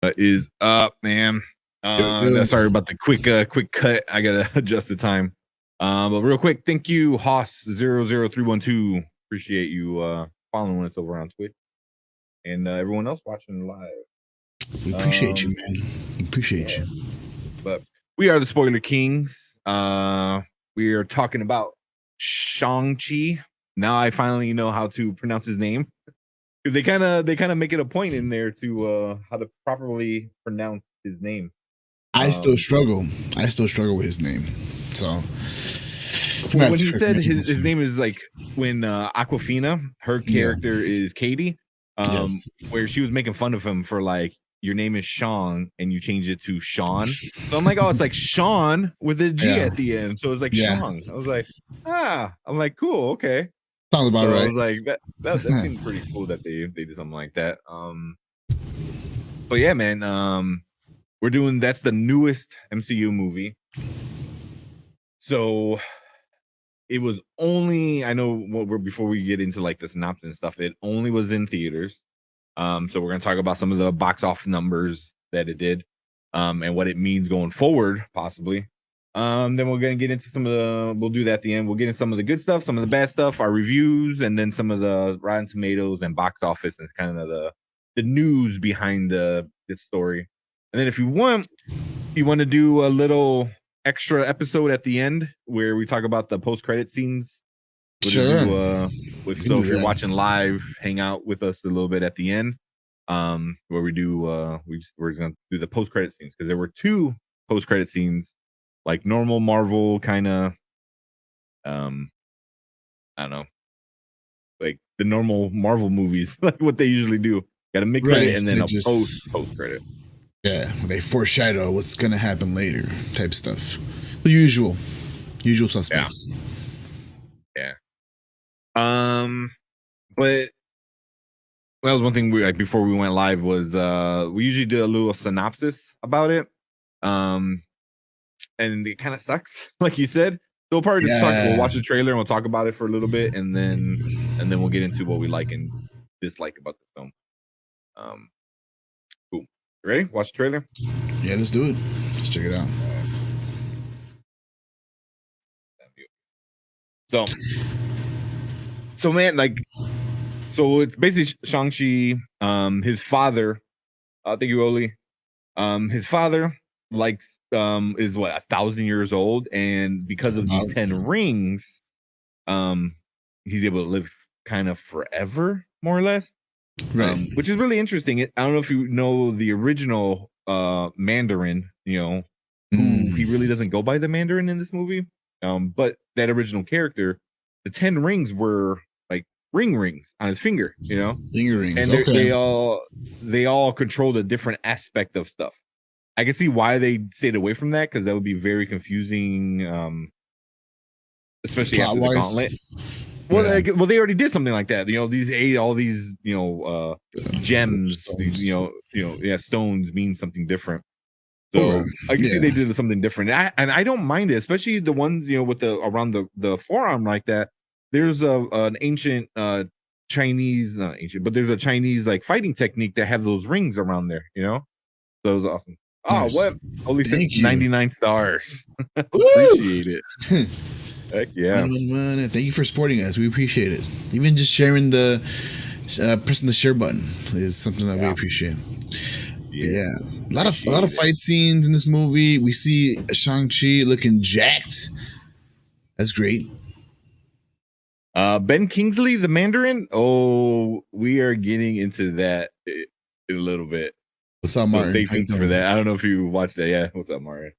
Is up, man? Yeah. Sorry about the quick cut. I gotta adjust the time. But real quick, thank you, Hoss00312. Appreciate you following us over on Twitch and everyone else watching live. We appreciate you, man. We appreciate Yeah. you. But we are the Spoiler Kings. We are talking about Shang-Chi. Now I finally know how to pronounce his name. Because they kind of make it a point in there to how to properly pronounce his name. I still struggle. I still struggle with his name. So when he said his name is like when Aquafina, her character is Katie, yes. where she was making fun of him for like your name is Sean and you change it to Sean. So I'm like, oh, it's like Sean with a G at the end. So it's like Sean. I was like, I'm like, cool, okay. Sounds about right. I was like, that seems pretty cool that they did something like that. But yeah, man, we're doing that's the newest MCU movie. So it was only before we get into like the synopsis and stuff, it only was in theaters. So we're gonna talk about some of the box office numbers that it did, and what it means going forward, possibly. Then we're gonna get into we'll do that at the end. We'll get into some of the good stuff, some of the bad stuff, our reviews, and then some of the Rotten Tomatoes and box office and kind of the news behind this story. And then if you want to do a little extra episode at the end where we talk about the post-credit scenes. Sure. If you're watching live, hang out with us a little bit at the end. Where we do we're gonna do the post-credit scenes because there were two post-credit scenes, like normal Marvel kind of I don't know, like the normal Marvel movies, like what they usually do. Got a mid credit and then a post credit. Yeah, they foreshadow what's gonna happen later, type stuff. The usual suspects. Yeah. But that was one thing we like before we went live was we usually do a little synopsis about it. And it kind of sucks, like you said. So we'll probably just we'll watch the trailer and we'll talk about it for a little bit, and then we'll get into what we like and dislike about the film. Cool. Ready? Watch the trailer? Yeah, let's do it. Let's check it out. So man, like, so it's basically Shang-Chi, his father, thank you, Oli. His father, like, is what, 1,000 years old, and because of these 10 rings, he's able to live kind of forever, more or less. Right. Which is really interesting. I don't know if you know the original Mandarin, who he really doesn't go by the Mandarin in this movie. But that original character, the 10 rings were like rings on his finger, Finger rings. And they all controlled a different aspect of stuff. I can see why they stayed away from that, because that would be very confusing, especially after the gauntlet. Well, they already did something like that. All these gems, stones mean something different. So I can see they did something different, and I don't mind it, especially the ones with around the forearm like that. There's an ancient Chinese, not ancient, but there's a Chinese like fighting technique that have those rings around there. So it was awesome. Nice. Oh, what? Holy 99 stars. Appreciate it. Heck yeah. Thank you for supporting us. We appreciate it. Even just sharing pressing the share button is something that we appreciate. Yeah. A lot of fight scenes in this movie. We see Shang-Chi looking jacked. That's great. Ben Kingsley, the Mandarin. Oh, we are getting into that in a little bit. What's up, Martin? Stay tuned for that. I don't know if you watched that. Yeah. What's up, Martin?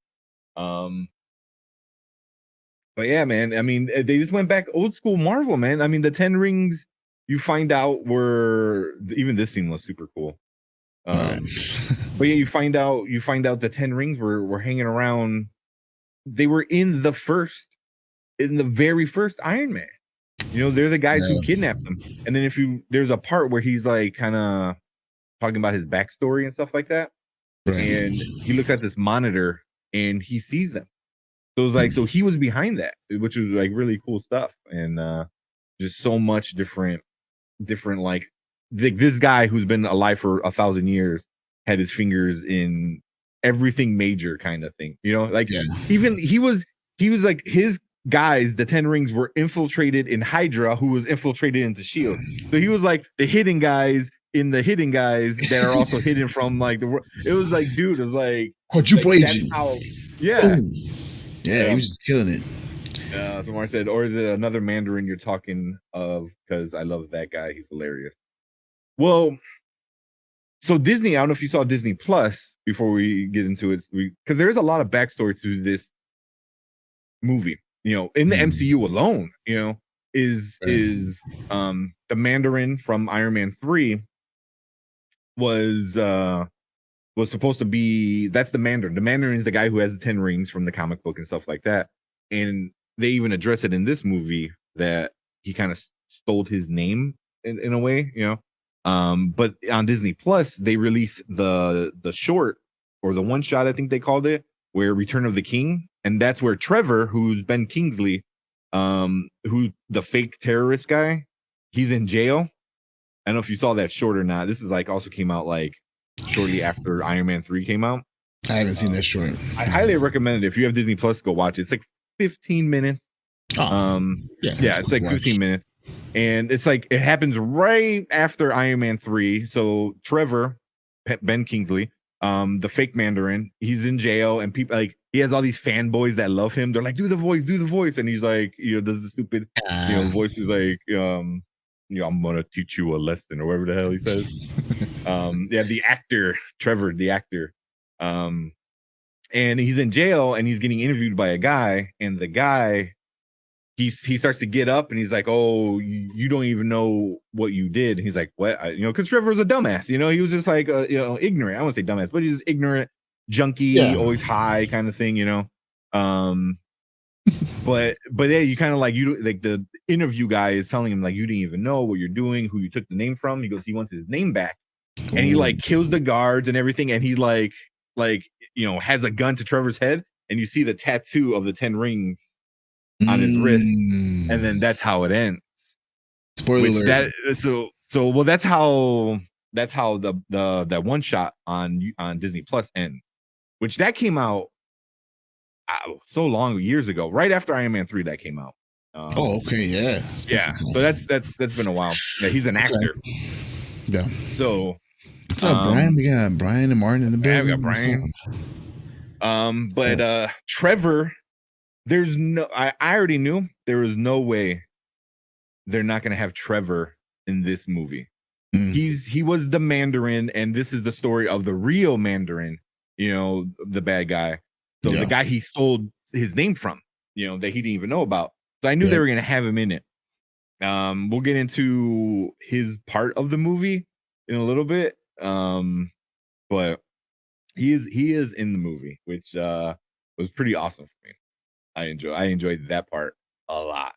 But yeah, man. I mean, they just went back old school Marvel, man. I mean, the 10 rings you find out were, even this scene was super cool. But yeah, you find out the 10 rings were hanging around. They were in the very first Iron Man. They're the guys who kidnapped them. And then there's a part where he's like kind of talking about his backstory and stuff like that. Right. And he looks at this monitor and he sees them. So it was like, so he was behind that, which was like really cool stuff. And just so much different, like this guy who's been alive for 1,000 years had his fingers in everything major kind of thing. You know, like Yeah. even he was like his guys, the Ten Rings were infiltrated in Hydra, who was infiltrated into Shield. So he was like the hidden guys in the hidden guys that are also hidden from like the world. It was like, dude, it was like Quadruple that's agent. how. Yeah. Boom. Yeah, he was just killing it. Somewhere said, or is it another Mandarin you're talking of? Because I love that guy. He's hilarious. Well, so Disney, I don't know if you saw Disney Plus before we get into it, because there's a lot of backstory to this movie. You know, in the MCU alone, you know, is the Mandarin from Iron Man 3 was supposed to be, that's the Mandarin. The Mandarin is the guy who has the 10 rings from the comic book and stuff like that. And they even address it in this movie that he kind of stole his name in a way, you know. But on Disney Plus, they released the short, or the one shot, I think they called it, where Return of the King, and that's where Trevor, who's Ben Kingsley, who the fake terrorist guy, he's in jail. I don't know if you saw that short or not. This is like also came out like shortly after Iron Man 3 came out. I haven't seen that short. I highly recommend it. If you have Disney Plus, go watch it. It's like 15 minutes. Yeah, it's like 15 minutes. And it's like it happens right after Iron Man 3. So Trevor, Ben Kingsley, the fake Mandarin, he's in jail, and people like he has all these fanboys that love him. They're like, do the voice, and he's like, you know, does the stupid, you know, voice is like, you know, I'm gonna teach you a lesson, or whatever the hell he says. Yeah, the actor, Trevor, the actor. And he's in jail and he's getting interviewed by a guy, and the guy, he starts to get up and he's like, oh, you don't even know what you did. And he's like, what? You know, because Trevor was a dumbass, you know, he was just like, you know, ignorant. I won't say dumbass, but he's ignorant, junkie, always high kind of thing, you know. But yeah, you kind of like, you like the interview guy is telling him like, you didn't even know what you're doing, who you took the name from. He goes, he wants his name back. And he like kills the guards and everything, and he like you know, has a gun to Trevor's head, and you see the tattoo of the 10 rings on his wrist, and then that's how it ends. Spoiler alert. So well, that's how the that one shot on Disney Plus ends, which that came out so long, years ago, right after Iron Man 3 that came out. Okay, yeah. Yeah, so that's been a while. Yeah, he's an actor. Yeah. So what's up, Brian? We got Brian and Martin in the building. Yeah, we got Brian. But Trevor, there's no, I already knew there was no way they're not gonna have Trevor in this movie. He was the Mandarin, and this is the story of the real Mandarin, you know, the bad guy. So the guy he stole his name from, you know, that he didn't even know about. So I knew they were gonna have him in it. We'll get into his part of the movie in a little bit. But he is in the movie, which was pretty awesome for me. I enjoyed that part a lot.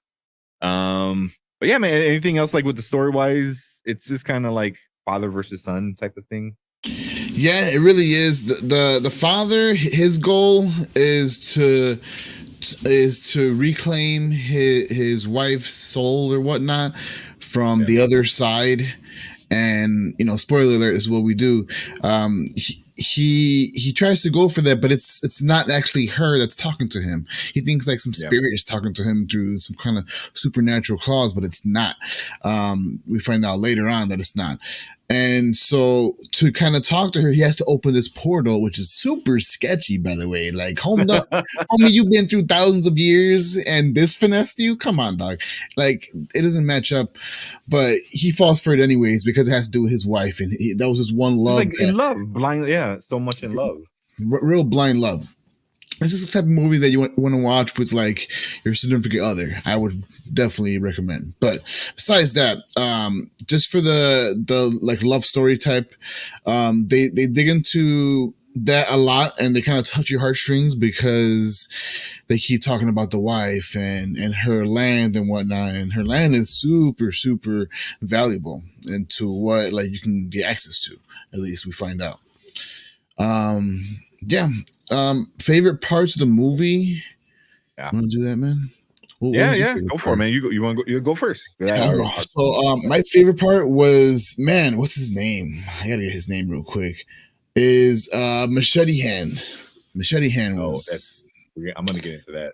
But yeah, man, anything else like with the story wise? It's just kind of like father versus son type of thing. Yeah, it really is. The father, his goal is to reclaim his wife's soul or whatnot from the other side. And, you know, spoiler alert is what we do. He tries to go for that, but it's not actually her that's talking to him. He thinks like some spirit is talking to him through some kind of supernatural clause, but it's not. We find out later on that it's not. And so to kind of talk to her, he has to open this portal, which is super sketchy, by the way. Like, homie, you've been through thousands of years and this finessed you? Come on, dog. Like, it doesn't match up. But he falls for it anyways because it has to do with his wife. And that was his one love. Like in love, blind. Yeah, so much in love. Real blind love. This is the type of movie that you want to watch with like your significant other. I would definitely recommend. But besides that, just for the like love story type, they dig into that a lot, and they kind of touch your heartstrings because they keep talking about the wife and her land and whatnot, and her land is super valuable into what like you can get access to. At least we find out. Yeah. Favorite parts of the movie? Yeah. Want to do that, man? Yeah. Go for it, man. You want to go first? So, my favorite part was, man, what's his name? I gotta get his name real quick. is Machete Hand. Machete Hand Oh, was I'm gonna get into that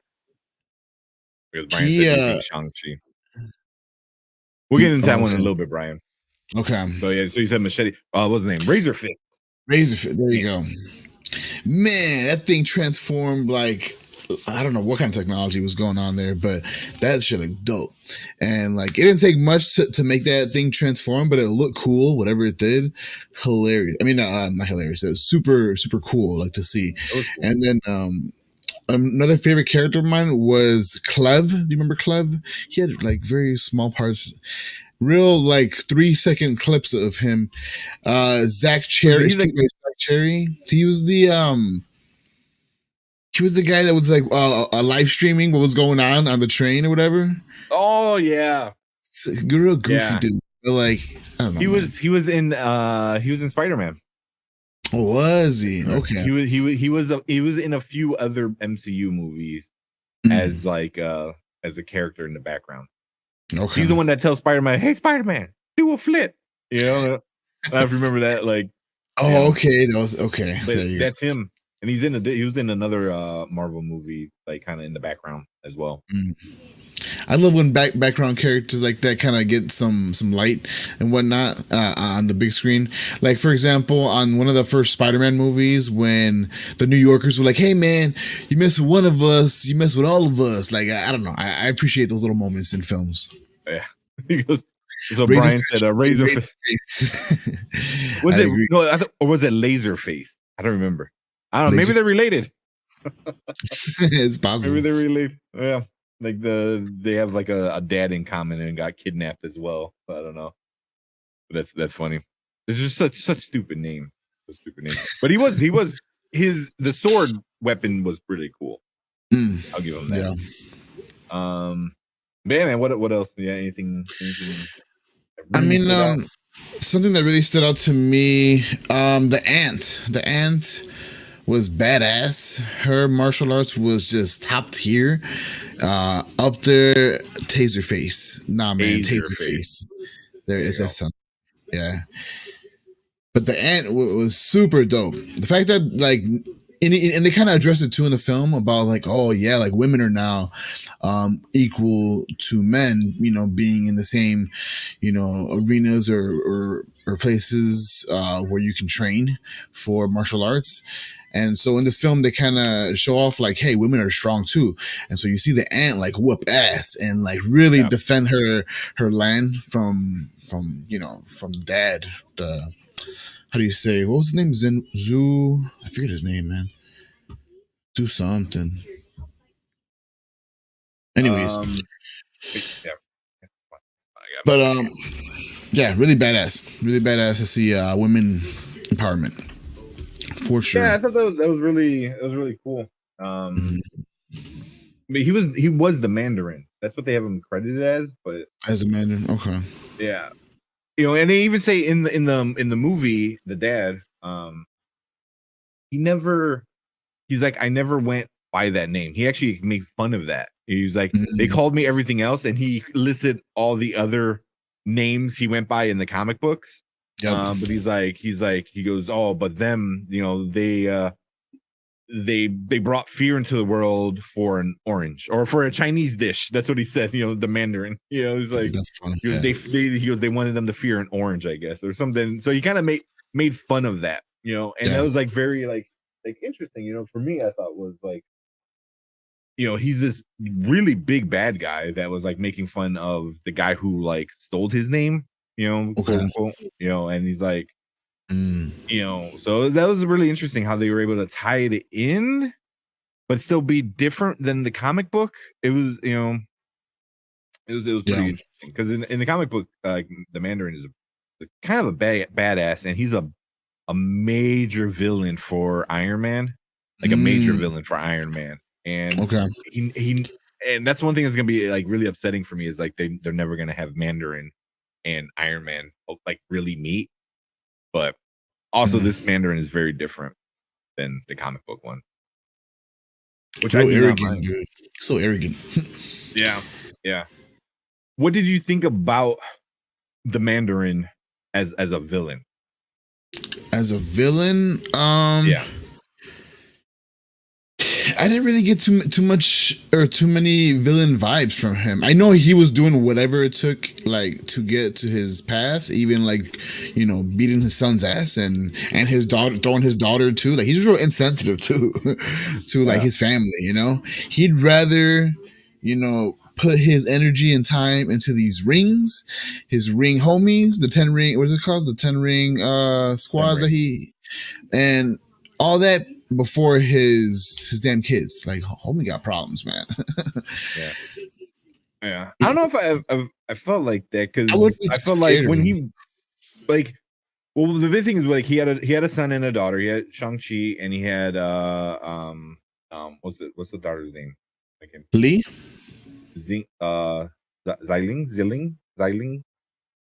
because Brian he said he's seen Shang-Chi. We'll get into that one in a okay. little bit, Brian. Okay. So yeah, so you said Machete. What's his name? Razorfist. Razor, there you Man, go. Man, that thing transformed like I don't know what kind of technology was going on there, but that shit looked dope. And like it didn't take much to make that thing transform, but it looked cool, whatever it did. Hilarious. I mean, not hilarious. It was super, super cool, like to see. that was cool. And then another favorite character of mine was Clev. Do you remember Clev? He had like very small parts, real like 3-second clips of him. Zach Was Cherry, he the? Zach Cherry. He was the guy that was like live streaming what was going on the train or whatever. Oh yeah, It's a real goofy yeah. dude. But like I don't know, He man. was he was in Spider-Man. Oh, was he? Okay. He was in a few other MCU movies as Mm, like as a character in the background. okay. He's the one that tells Spider-Man, "Hey, Spider-Man, do a flip." You know, I remember that. Like, you Oh, know, okay. That was okay. but There you that's him, and he was in another Marvel movie, like kind of in the background as well. go. I love when background characters like that kind of get some light and whatnot on the big screen. Like for example, on one of the first Spider-Man movies, when the New Yorkers were like, "Hey man, you mess with one of us, you mess with all of us." Like I don't know, I appreciate those little moments in films. Yeah, he goes. So Razor Brian said, "Razor Razor face." face. Was I it agree. no? Or was it laser face? I don't remember. I don't know. Maybe Laser. they're related. It's Maybe possible. they're related. Yeah, like they have like a dad in common and got kidnapped as well. So I don't know. But that's funny. It's just such stupid name. A stupid name. But the sword weapon was pretty cool. I'll give him that. Yeah. But yeah, man. What else? Yeah, anything that I really mean, stood out? something that really stood out to me, the ant. The ant was badass. Her martial arts was just top tier. Up there, Taser face. Nah, man, Taser Taser face. face. There There you is that go. sound. Yeah, but the ant was super dope. The fact that like, and they kind of addressed it too in the film about like, oh yeah, like women are now equal to men. You know, being in the same, arenas or places where you can train for martial arts. And so in this film, they kind of show off like, hey, women are strong too. And so you see the ant like whoop ass and like really Yeah. defend her land from dad. The how do you say what was his name? Zoo. I forget his name, man. Do something. Anyways, Yeah. I got but my pen. yeah, really badass. Really badass to see women empowerment for sure. Yeah, I thought that was really cool. Mhm. I mean, he was the Mandarin. That's what they have him credited as. But As the Mandarin, okay. yeah, and they even say in the movie, the dad, he never, he's like, I never went by that name. He actually made fun of that. He's like, they Mm, called me everything else, and he listed all the other names he went by in the comic books. yep. But he goes, oh, but them, they brought fear into the world for an orange or for a Chinese dish. That's what he said. The Mandarin. He's like, That's fun. he goes, Yeah. he goes, they wanted them to fear an orange, I guess, or something. So he kind of made fun of that. And Yeah. that was like very like interesting. For me, I thought was like, he's this really big bad guy that was like making fun of the guy who like stole his name, quote Okay. unquote, and he's like, Mm, so that was really interesting how they were able to tie it in but still be different than the comic book. It was, it was yeah. pretty interesting because in the comic book, the Mandarin is kind of a badass, and he's a major villain for Iron Man, like a major Mm, villain for Iron Man, and okay. he and that's one thing that's gonna be like really upsetting for me is like they're never gonna have Mandarin and Iron Man like really meet, but also this Mm. Mandarin is very different than the comic book one, which I Real do not arrogant, mind. dude. So arrogant. Yeah, yeah. What did you think about the Mandarin as a villain? As a villain, Yeah, I didn't really get too much or too many villain vibes from him. I know he was doing whatever it took, like to get to his path, even like beating his son's ass and his daughter, throwing his daughter too. Like he's real insensitive too to like yeah, his family. He'd rather put his energy and time into these rings, his ring homies, the 10 ring. What is it called? The 10 ring Ten squad that rings. he and all that before his damn kids. Like, homie got problems, man. Yeah, yeah. I don't know if I felt like that I would because be I too felt like scared of when him. he like well the big thing is like he had a son and a daughter. He had Shang-Chi and he had what's the daughter's name? I can Lee, Zing Xiling.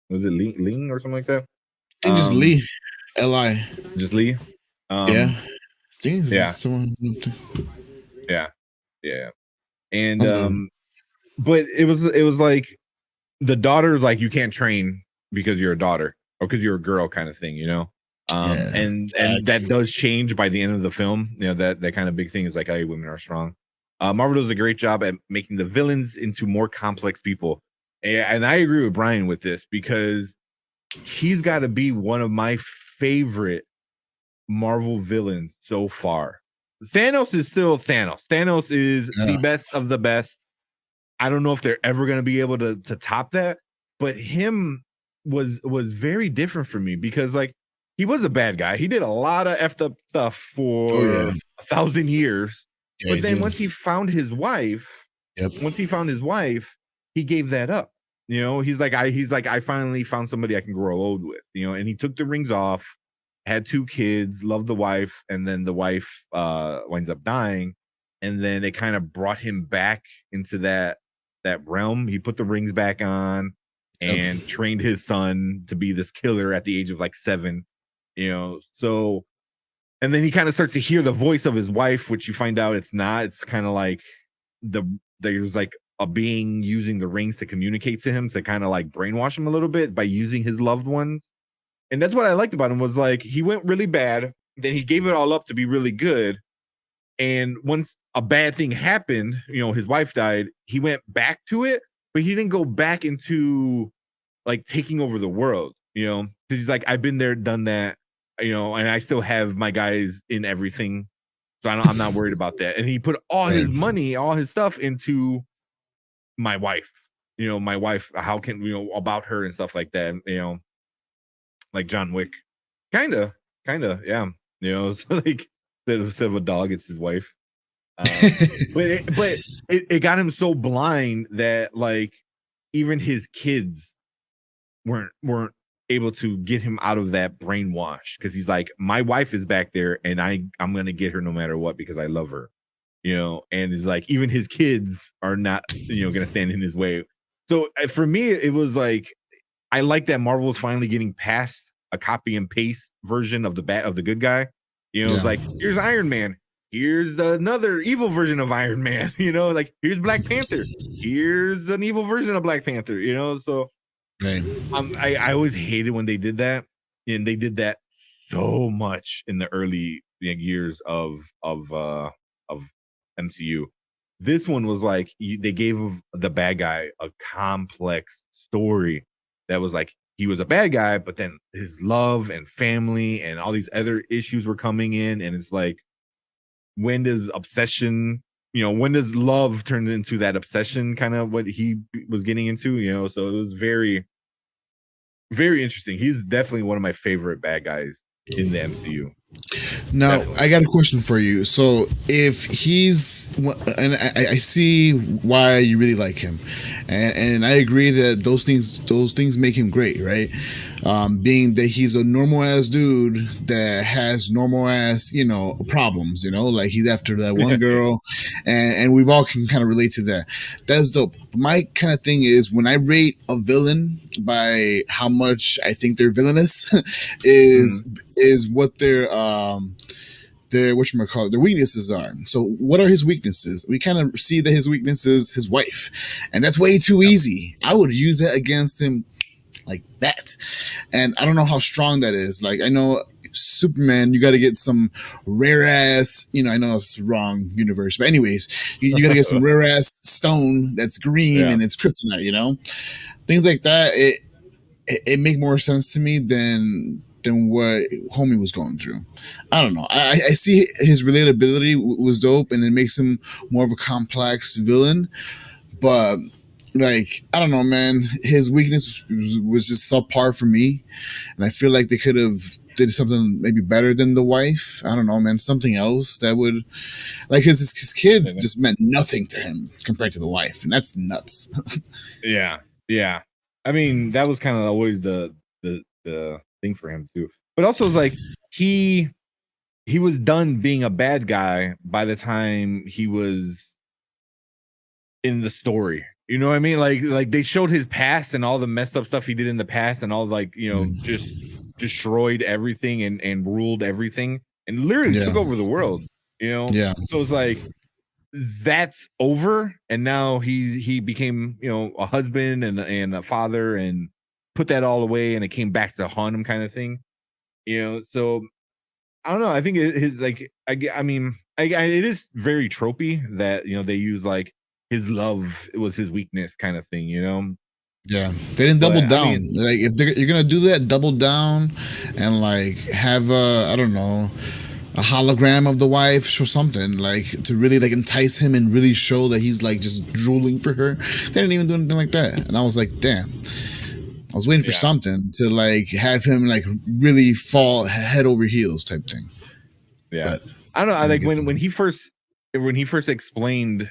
Was it Ling or something like that? I think just Lee, Li. Just Lee. Yeah, Um, I think this is yeah, someone. yeah, yeah. And Um, but it was like the daughter's like you can't train because you're a daughter or because you're a girl kind of thing, you know. yeah, And that does change by the end of the film. You know that kind of big thing is like, hey, women are strong. Marvel does a great job at making the villains into more complex people, and I agree with Brian with this because he's got to be one of my favorite Marvel villains so far. Thanos is still Thanos. Thanos is yeah. the best of the best. I don't know if they're ever going to be able to top that, but him was very different for me because like he was a bad guy. He did a lot of effed up stuff Oh yeah, for 1,000 years. yeah, But he then did. Yep. Once he found his wife, he gave that up. You know, he's like I finally found somebody I can grow old with. You know, and he took the rings off, had 2 kids, loved the wife, and then the wife winds up dying, and then it kind of brought him back into that realm. He put the rings back on Yep. and trained his son to be this killer at the age of like 7. You know, so and then he kind of starts to hear the voice of his wife, which you find out it's not. It's kind of like the there's like a being using the rings to communicate to him to kind of like brainwash him a little bit by using his loved ones. And that's what I liked about him was like he went really bad, then he gave it all up to be really good. And once a bad thing happened, you know, his wife died, he went back to it, but he didn't go back into like taking over the world, you know, because he's like, I've been there, done that, you know, and I still have my guys in everything. So I'm not worried about that. And he put all Right. his money, all his stuff into my wife. You know, my wife, how can, you know, about her and stuff like that, you know, like John Wick. Kinda, kinda, yeah. You know, so like instead of a dog, it's his wife. But it got him so blind that like even his kids weren't able to get him out of that brainwash because he's like, my wife is back there and I'm gonna get her no matter what because I love her, you know. And it's like even his kids are not, you know, gonna stand in his way. So for me, it was like I like that Marvel is finally getting past a copy and paste version of the good guy. You know, it's Yeah. like here's Iron Man, here's another evil version of Iron Man. You know, like here's Black Panther, here's an evil version of Black Panther. You know, so Right. I always hated when they did that, and they did that so much in the early years of MCU. This one was like they gave the bad guy a complex story that was like he was a bad guy, but then his love and family and all these other issues were coming in, and it's like when does obsession, you know, when does love turn into that obsession kind of what he was getting into, you know? So it was very interesting. He's definitely one of my favorite bad guys in the MCU. Now, Definitely. I got a question for you. So, if he's, and I see why you really like him, and I agree that those things make him great, right? Being that he's a normal ass dude that has normal ass, problems, like he's after that one Yeah. girl, and we've all can kind of relate to that. That's dope. But my kind of thing is when I rate a villain by how much I think they're villainous, is Mhm. is what their whatchamacallit, their weaknesses are. So what are his weaknesses? We kind of see that his weakness is his wife. And that's way too Yeah. easy. I would use that against him like that. And I don't know how strong that is. Like I know Superman, you got to get some rare ass, I know it's the wrong universe, but anyways, you got to get some rare ass stone that's green Yeah. and it's kryptonite, things like that. It make more sense to me than what homie was going through. I don't know. I see his relatability was dope, and it makes him more of a complex villain. But like, I don't know, man. His weakness was just subpar for me, and I feel like they could have did something maybe better than the wife. I don't know, man. Something else that would like his kids just meant nothing to him compared to the wife, and that's nuts. Yeah, yeah. I mean, that was kind of always the thing for him too. But also, it's like he was done being a bad guy by the time he was in the story. You know what I mean? Like they showed his past and all the messed up stuff he did in the past, and all like just destroyed everything and ruled everything, and literally took over the world. Yeah. So it's like that's over, and now he became a husband and a father, and put that all away, and it came back to haunt him, kind of thing. So I don't know. I think his like I mean it is very tropey that they use like his love was his weakness kind of thing. Yeah, they didn't double But, down. I mean, Like if you're gonna do that, double down and like have I don't know, a hologram of the wife or something like to really like entice him and really show that he's like just drooling for her. They didn't even do anything like that, and I was like, damn. I was waiting for something to like have him like really fall head over heels type thing. Yeah, but I don't know. I like when he first explained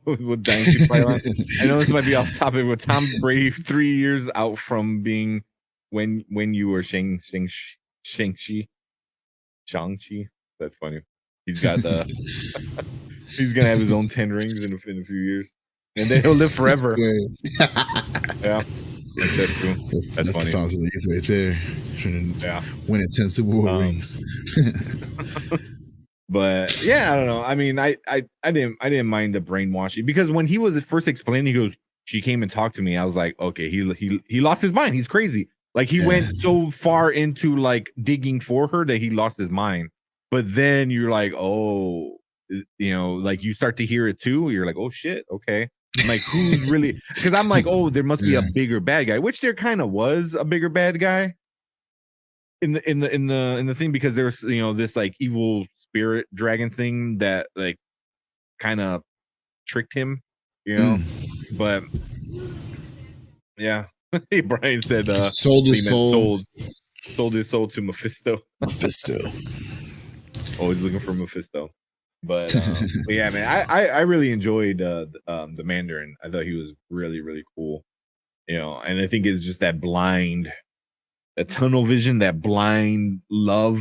with Dynasty Fightline. I know this might be off topic, but Tom Brady 3 years out from being when you were Shang-Chi. That's funny. He's got the he's gonna have his own 10 rings in a few years, and then he'll live forever. Yeah, that's true. That's funny. The fountain of youth right there. Yeah, winning 10 Super Bowl rings. But yeah, I don't know. I mean, I didn't mind the brainwashing, because when he was first explaining, he goes, "She came and talked to me." I was like, okay, he lost his mind. He's crazy. Like he went so far into like digging for her that he lost his mind. But then you're like, oh, like you start to hear it too. You're like, oh shit, okay. I'm like, who's really? Because I'm like, oh, there must be a bigger bad guy, which there kind of was a bigger bad guy in the thing, because there's this like evil spirit dragon thing that like kind of tricked him, but yeah. Brian said sold his soul to Mephisto. Always looking for Mephisto. But yeah, man, I really enjoyed the Mandarin. I thought he was really, really cool. And I think it's just that tunnel vision, that blind love,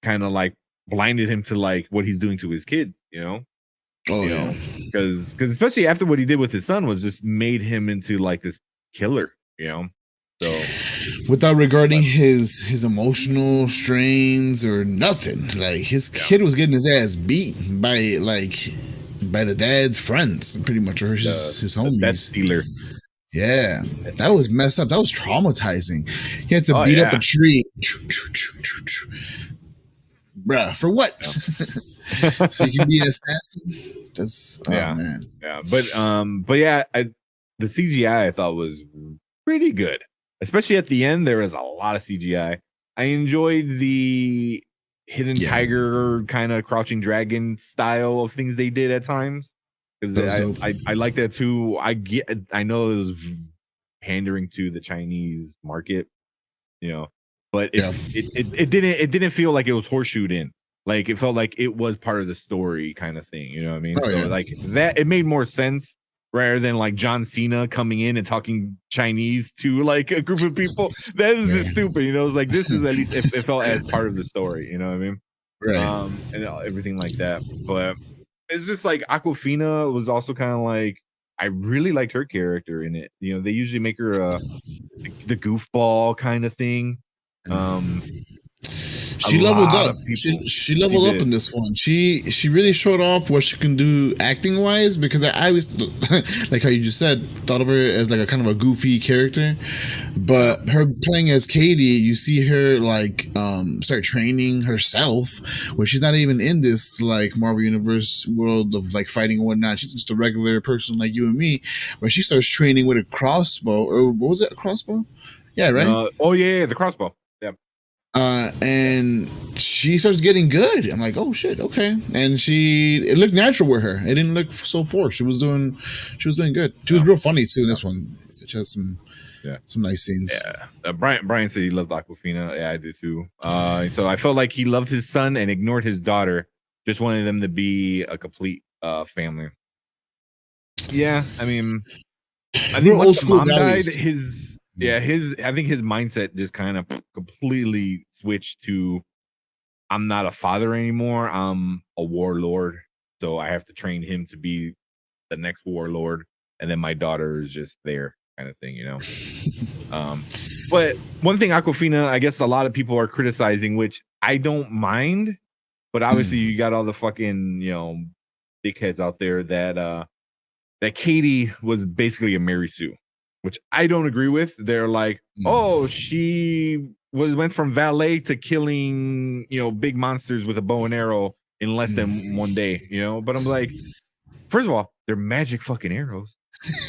kind of like blinded him to like what he's doing to his kids, because especially after what he did with his son was just made him into like this killer, so without regarding his emotional strains or nothing. Like his kid was getting his ass beat by the dad's friends, pretty much, or his homies. That stealer. Yeah, that was messed up. That was traumatizing. He had to beat up a tree. Bruh, for what? Yeah. So you can be an assassin? That's man. Yeah. But yeah, the CGI I thought was pretty good. Especially at the end, there was a lot of CGI. I enjoyed the hidden tiger kind of crouching dragon style of things they did at times. Because I like that too. I know it was pandering to the Chinese market, but it didn't feel like it was horseshoed in. Like it felt like it was part of the story kind of thing. You know what I mean? Like that, it made more sense rather than like John Cena coming in and talking Chinese to like a group of people. That is just stupid. It was like, this is at least it felt as part of the story. You know what I mean? Right. And everything like that. But it's just like Aquafina was also kind of like, I really liked her character in it. They usually make her the goofball kind of thing. a she leveled lot up. of people. She She leveled up in did. this one. She really showed off what she can do acting wise, because I always like how you just said, thought of her as like a kind of a goofy character, Yeah. but her playing as Katie, you see her like start training herself, where she's not even in this like Marvel Universe world of like fighting and whatnot. She's just a regular person like you and me, but she starts training with a crossbow, or what was it, a crossbow? Yeah, right. Oh yeah, the crossbow. Yeah. And she starts getting good. I'm like, oh shit, okay. And it looked natural with her. It didn't look so forced. She was doing good. She was Yeah. real funny too in Yeah. this one. She has Yeah. some nice scenes. Yeah. Brian said he loved Aquafina. Yeah, I do too. So I felt like he loved his son and ignored his daughter. Just wanted them to be a complete family. Yeah, I mean, I think Real once old the school mom died, values. his I think his mindset just kind of completely switched to I'm not a father anymore. I'm a warlord. So I have to train him to be the next warlord. And then my daughter is just there kind of thing, you know? But one thing Aquafina, I guess a lot of people are criticizing, which I don't mind, but obviously you got all the fucking, dickheads out there that Katie was basically a Mary Sue, which I don't agree with. They're like, oh, she went from valet to killing, big monsters with a bow and arrow in less than one day, But I'm like, first of all, they're magic fucking arrows.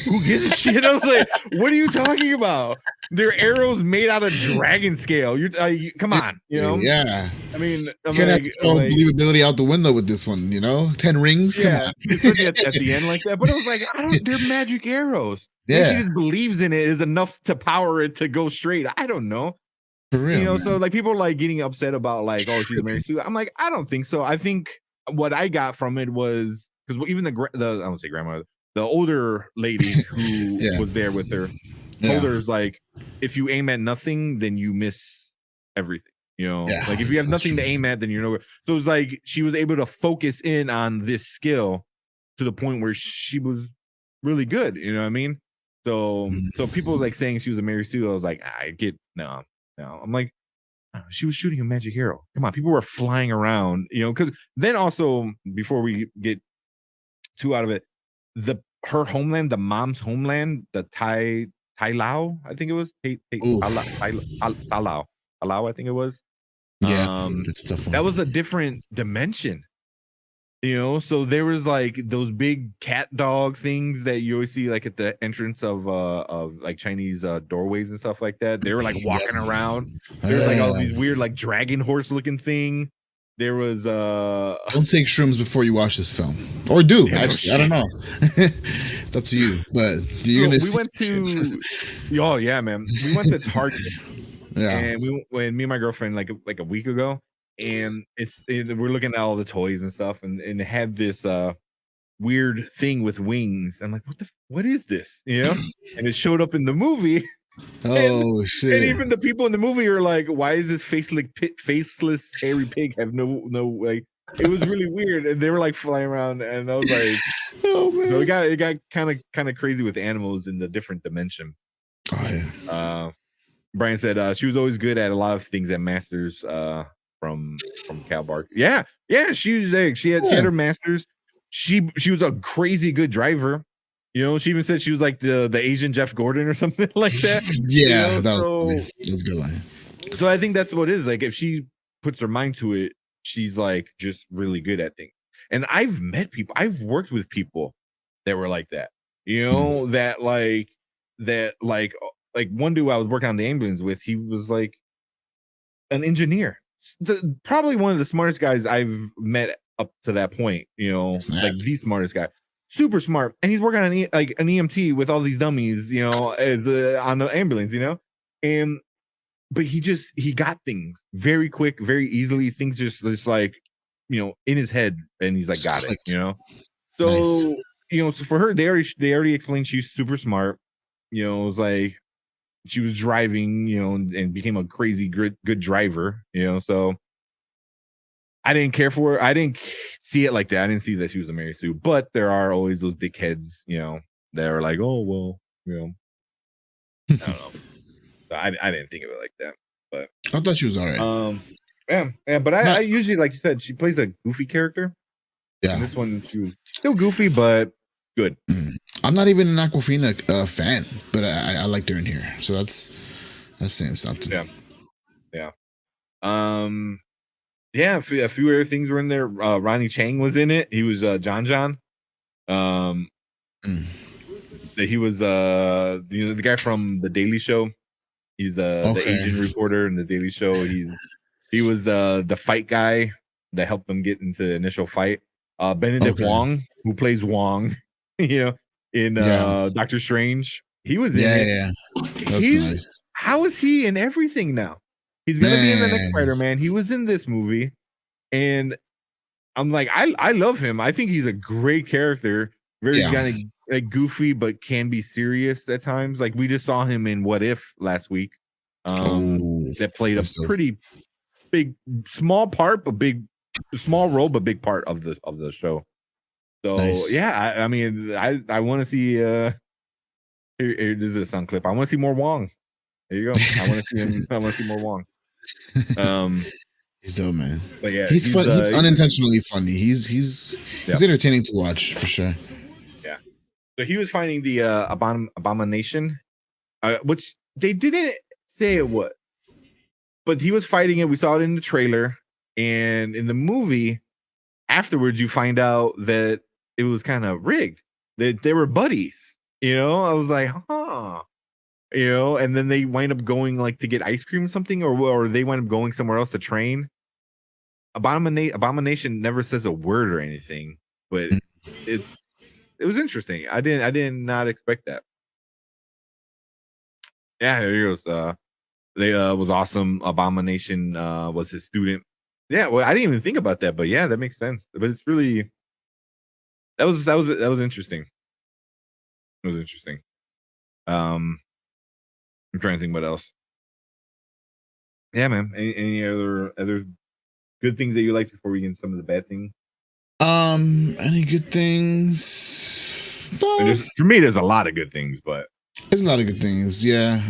Who gives a shit? I was like, what are you talking about? They're arrows made out of dragon scale. Come on, Yeah. I mean, You kind of have to I'm throw like, believability out the window with this one, 10 rings? Come yeah, on. especially at the end like that. But I was like, they're magic arrows. Maybe she Yeah, just believes in it is enough to power it to go straight. I don't know. for real, So man. like people are like getting upset about like, oh, she's a Mary Sue. I'm like, I don't think so. I think what I got from it was because even the I don't say grandmother, the older lady who Yeah, was there with her told yeah, her like, if you aim at nothing, then you miss everything. yeah. Like if you have That's nothing true. to aim at, then you're nowhere. So it's like she was able to focus in on this skill to the point where she was really good. You know what I mean? So people like saying she was a Mary Sue. I was like, I get no. I'm like, oh, she was shooting a magic arrow. Come on, people were flying around, because then also before we get too out of it, her homeland, the mom's homeland, the Tai Lao, I think it was Oof. Lao, I think it was. Yeah, Um, that's a tough one. that was a different dimension. So there was like those big cat dog things that you always see like at the entrance of like Chinese doorways and stuff like that. They were like Yep. walking around. There was like all these weird like dragon horse looking thing. There was Don't take shrooms before you watch this film, or do yeah, no actually. I don't shit. know. It's up to you, but you're So gonna we see went some shit. to oh yeah, man. We went to Target Yeah. and when me and my girlfriend like a week ago, and we're looking at all the toys and stuff, and it had this weird thing with wings. I'm like, what is this? And it showed up in the movie, and Oh and shit. even the people in the movie are like, why is this faceless hairy pig have no like? It was really weird, and they were like flying around, and I was like, Oh so man. it got kind of crazy with animals in the different dimension. Oh yeah. Brian said she was always good at a lot of things at Masters from Cal Bark. Yeah, yeah, she was there. She had Yeah. her Masters. She was a crazy good driver. She even said she was like the Asian Jeff Gordon or something like that. Yeah, that was funny. So That was a good line. I think that's what it is. Like if she puts her mind to it, she's like just really good at things. And I've met people, I've worked with people that were like that. That like one dude I was working on the ambulance with, he was like an engineer. Probably one of the smartest guys I've met up to that point, Snap. like the smartest guy. Super smart. And he's working on an EMT with all these dummies, as on the ambulance, and but he got things very quick, very easily. Things just like, in his head, and he's like, Just got it, clicked. Nice. So, so for her, they already explained she's super smart. It was like she was driving, and became a crazy good driver, So I didn't care for her. I didn't see it like that. I didn't see that she was a Mary Sue, but there are always those dickheads, that are like, oh well, I don't know. I didn't think of it like that, but I thought she was all right. Yeah. But I Not usually, like you said, she plays a goofy character. yeah. And this one, she was still goofy, but good. Mm. I'm not even an Aquafina fan, but I liked her in here, so that's saying something. Yeah. Yeah. Um. Yeah. A few other things were in there. Ronnie Chang was in it. He was John John. Um. Mm. He was the guy from the Daily Show. He's the Okay, Asian reporter in the Daily Show. He was the fight guy that helped them get into the initial fight. Benedict okay, Wong, who plays Wong, you know, in yeah, Doctor Strange, he was in yeah, it. yeah. That's He's nice, How is he in everything now? He's gonna be in the next man. Spider-Man. He was in this movie, and I'm like, I love him. I think he's a great character. Very Yeah. kind of like goofy, but can be serious at times. Like we just saw him in What If last week. Oh, That played a that's dope. pretty big, small part, but big, small role, but big part of the show. So Nice. yeah, I mean, I want to see. This is a sound clip. I want to see more Wong. There you go. I want to see him. I want to see more Wong. Um, He's dope, man. but yeah, He's fun. He's he's unintentionally funny. yeah, He's entertaining to watch for sure. yeah. So he was finding the abomination, which they didn't say it was, but he was fighting it. We saw it in the trailer, and in the movie afterwards, you find out that it was kind of rigged. That they were buddies. I was like, huh. And then they wind up going like to get ice cream or something, or they wind up going somewhere else to train. Abomination never says a word or anything, but it it was interesting. I did not expect that. Yeah, here he goes. They was awesome. Abomination was his student. Yeah, well, I didn't even think about that, but yeah, that makes sense. But it's really that was interesting. It was interesting. Um, I'm trying to think what else. Yeah, man. Any other good things that you like before we get into some of the bad things? Any good things? And No, for me, there's a lot of good things, but there's a lot of good things. Yeah.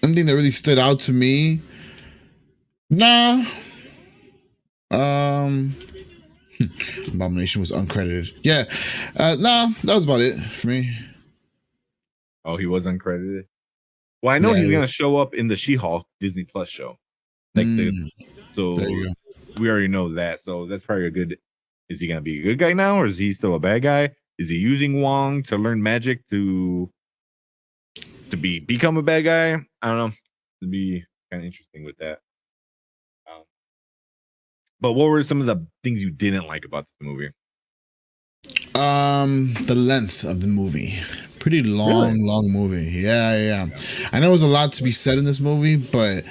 Anything that really stood out to me? Nah. Um, Abomination was uncredited. Yeah. Nah, that was about it for me. oh, he was uncredited. Well, I know Yeah. he's gonna show up in the She-Hulk Disney Plus show. Like Mm, there so you go. we already know that. So that's probably a good. Is he gonna be a good guy now, or is he still a bad guy? Is he using Wong to learn magic to become a bad guy? I don't know. It'd be kind of interesting with that. Um, but what were some of the things you didn't like about the movie? The length of the movie. Pretty Really? long movie. Yeah. I know there's a lot to be said in this movie, but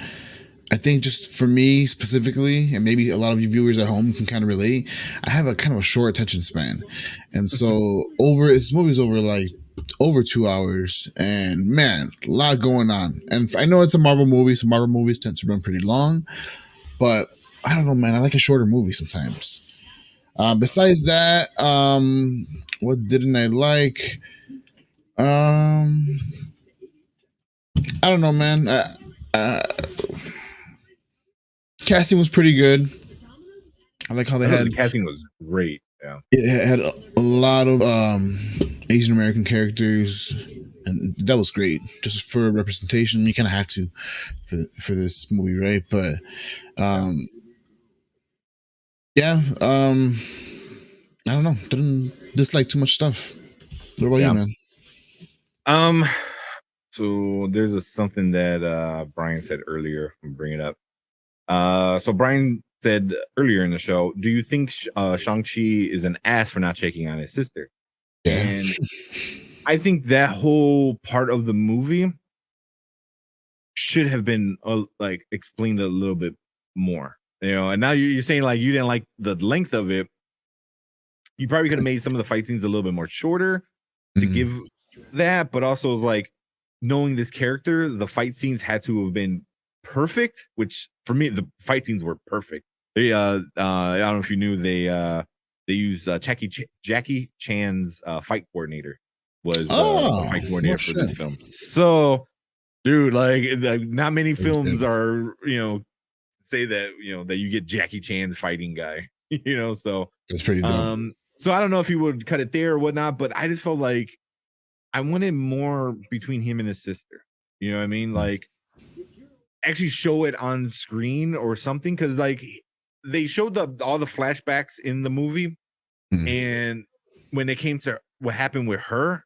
I think just for me specifically, and maybe a lot of you viewers at home can kind of relate, I have a kind of a short attention span. And so this movie's over 2 hours, and man, a lot going on. And I know it's a Marvel movie, so Marvel movies tend to run pretty long, but I don't know, man. I like a shorter movie sometimes. Besides that, what didn't I like? Um, I don't know, man. Uh, Casting was pretty good. I like how they I thought had the casting was great. Yeah. it had a lot of Asian American characters, and that was great. Just for representation, you kind of have to for this movie, right? But Yeah. um, yeah, I don't know. Didn't dislike too much stuff. What about you, Yeah. man? Um. So there's something that Brian said earlier. I'm bring it up. So Brian said earlier in the show, "Do you think Shang-Chi is an ass for not checking on his sister?" Yeah. And I think that whole part of the movie should have been like explained a little bit more. And now you're saying like you didn't like the length of it. You probably could have made some of the fight scenes a little bit more shorter to Mm, give that, but also like knowing this character, the fight scenes had to have been perfect, which for me the fight scenes were perfect. They I don't know if you knew they use Jackie Chan's fight coordinator was the oh, fight well, coordinator for this shit. film. So dude, like not many He's films good. are, say that that you get Jackie Chan's fighting guy. So That's pretty dope. so I don't know if he would cut it there or whatnot, but I just felt like I wanted more between him and his sister. You know what I mean? Like actually show it on screen or something, because like they showed all the flashbacks in the movie, and when it came to what happened with her,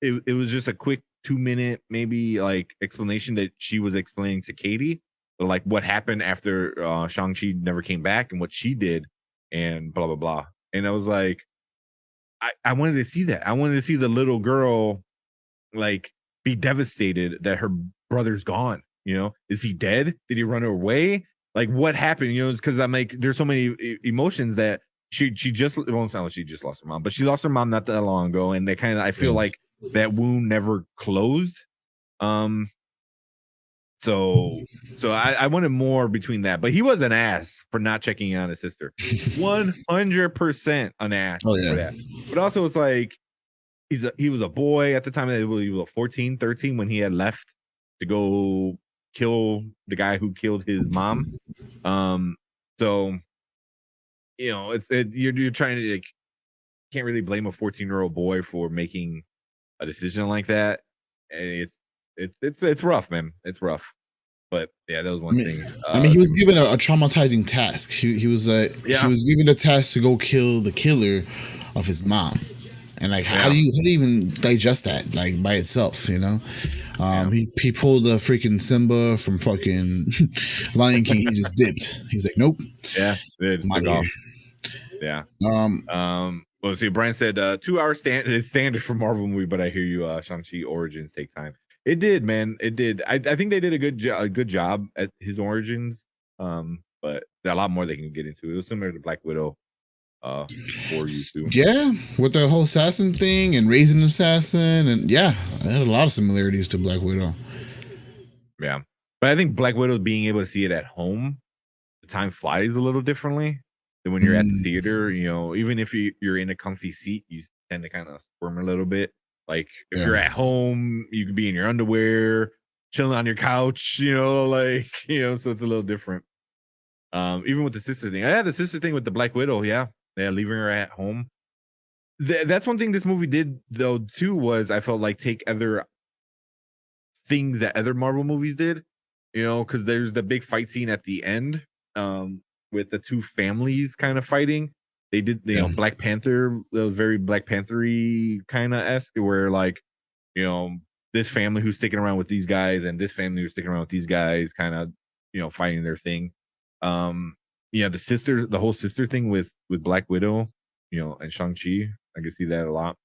it was just a quick 2-minute maybe like explanation that she was explaining to Katie, like what happened after Shang-Chi never came back and what she did and blah blah blah. And I was like, I wanted to see that. I wanted to see the little girl like be devastated that her brother's gone. Is he dead? Did he run away? Like what happened? Because I'm like, there's so many emotions that she just, well, it's not like she just lost her mom, but she lost her mom not that long ago, and they kind of, I feel like that wound never closed. So I wanted more between that, but he was an ass for not checking on his sister. 100% an ass for that. But also it's like he was a boy at the time. He was 14, 13 when he had left to go kill the guy who killed his mom. So you're trying to like, can't really blame a 14-year-old boy for making a decision like that. And it's rough, man. It's rough. But yeah, that was one thing. I mean, he was given a traumatizing task. He was he was given the task to go kill the killer of his mom. And like, how do you even digest that like by itself? He pulled a freaking Simba from fucking Lion King. He just dipped. He's like, nope. Yeah, I'm out here. Yeah. Well, see, Brian said 2 hour is standard for Marvel movie, but I hear you. Shang-Chi Origins take time. It did, man. It did. I think they did a good job at his origins. But a lot more they can get into. It was similar to Black Widow. For you too. Yeah, with the whole assassin thing and raising an assassin, and yeah, I had a lot of similarities to Black Widow. Yeah, but I think Black Widow being able to see it at home, the time flies a little differently than when you're at the theater. Even if you're in a comfy seat, you tend to kind of squirm a little bit. Like if you're at home, you could be in your underwear, chilling on your couch. So it's a little different. Even with the sister thing, I had the sister thing with the Black Widow. Yeah, leaving her at home. That's one thing this movie did though too, was I felt like take other things that other Marvel movies did, because there's the big fight scene at the end, with the two families kind of fighting. They did, Black Panther. That was very Black Panther-y kind of esque, where like, this family who's sticking around with these guys and this family who's sticking around with these guys, kind of, fighting their thing. The whole sister thing with Black Widow, and Shang-Chi, I can see that a lot.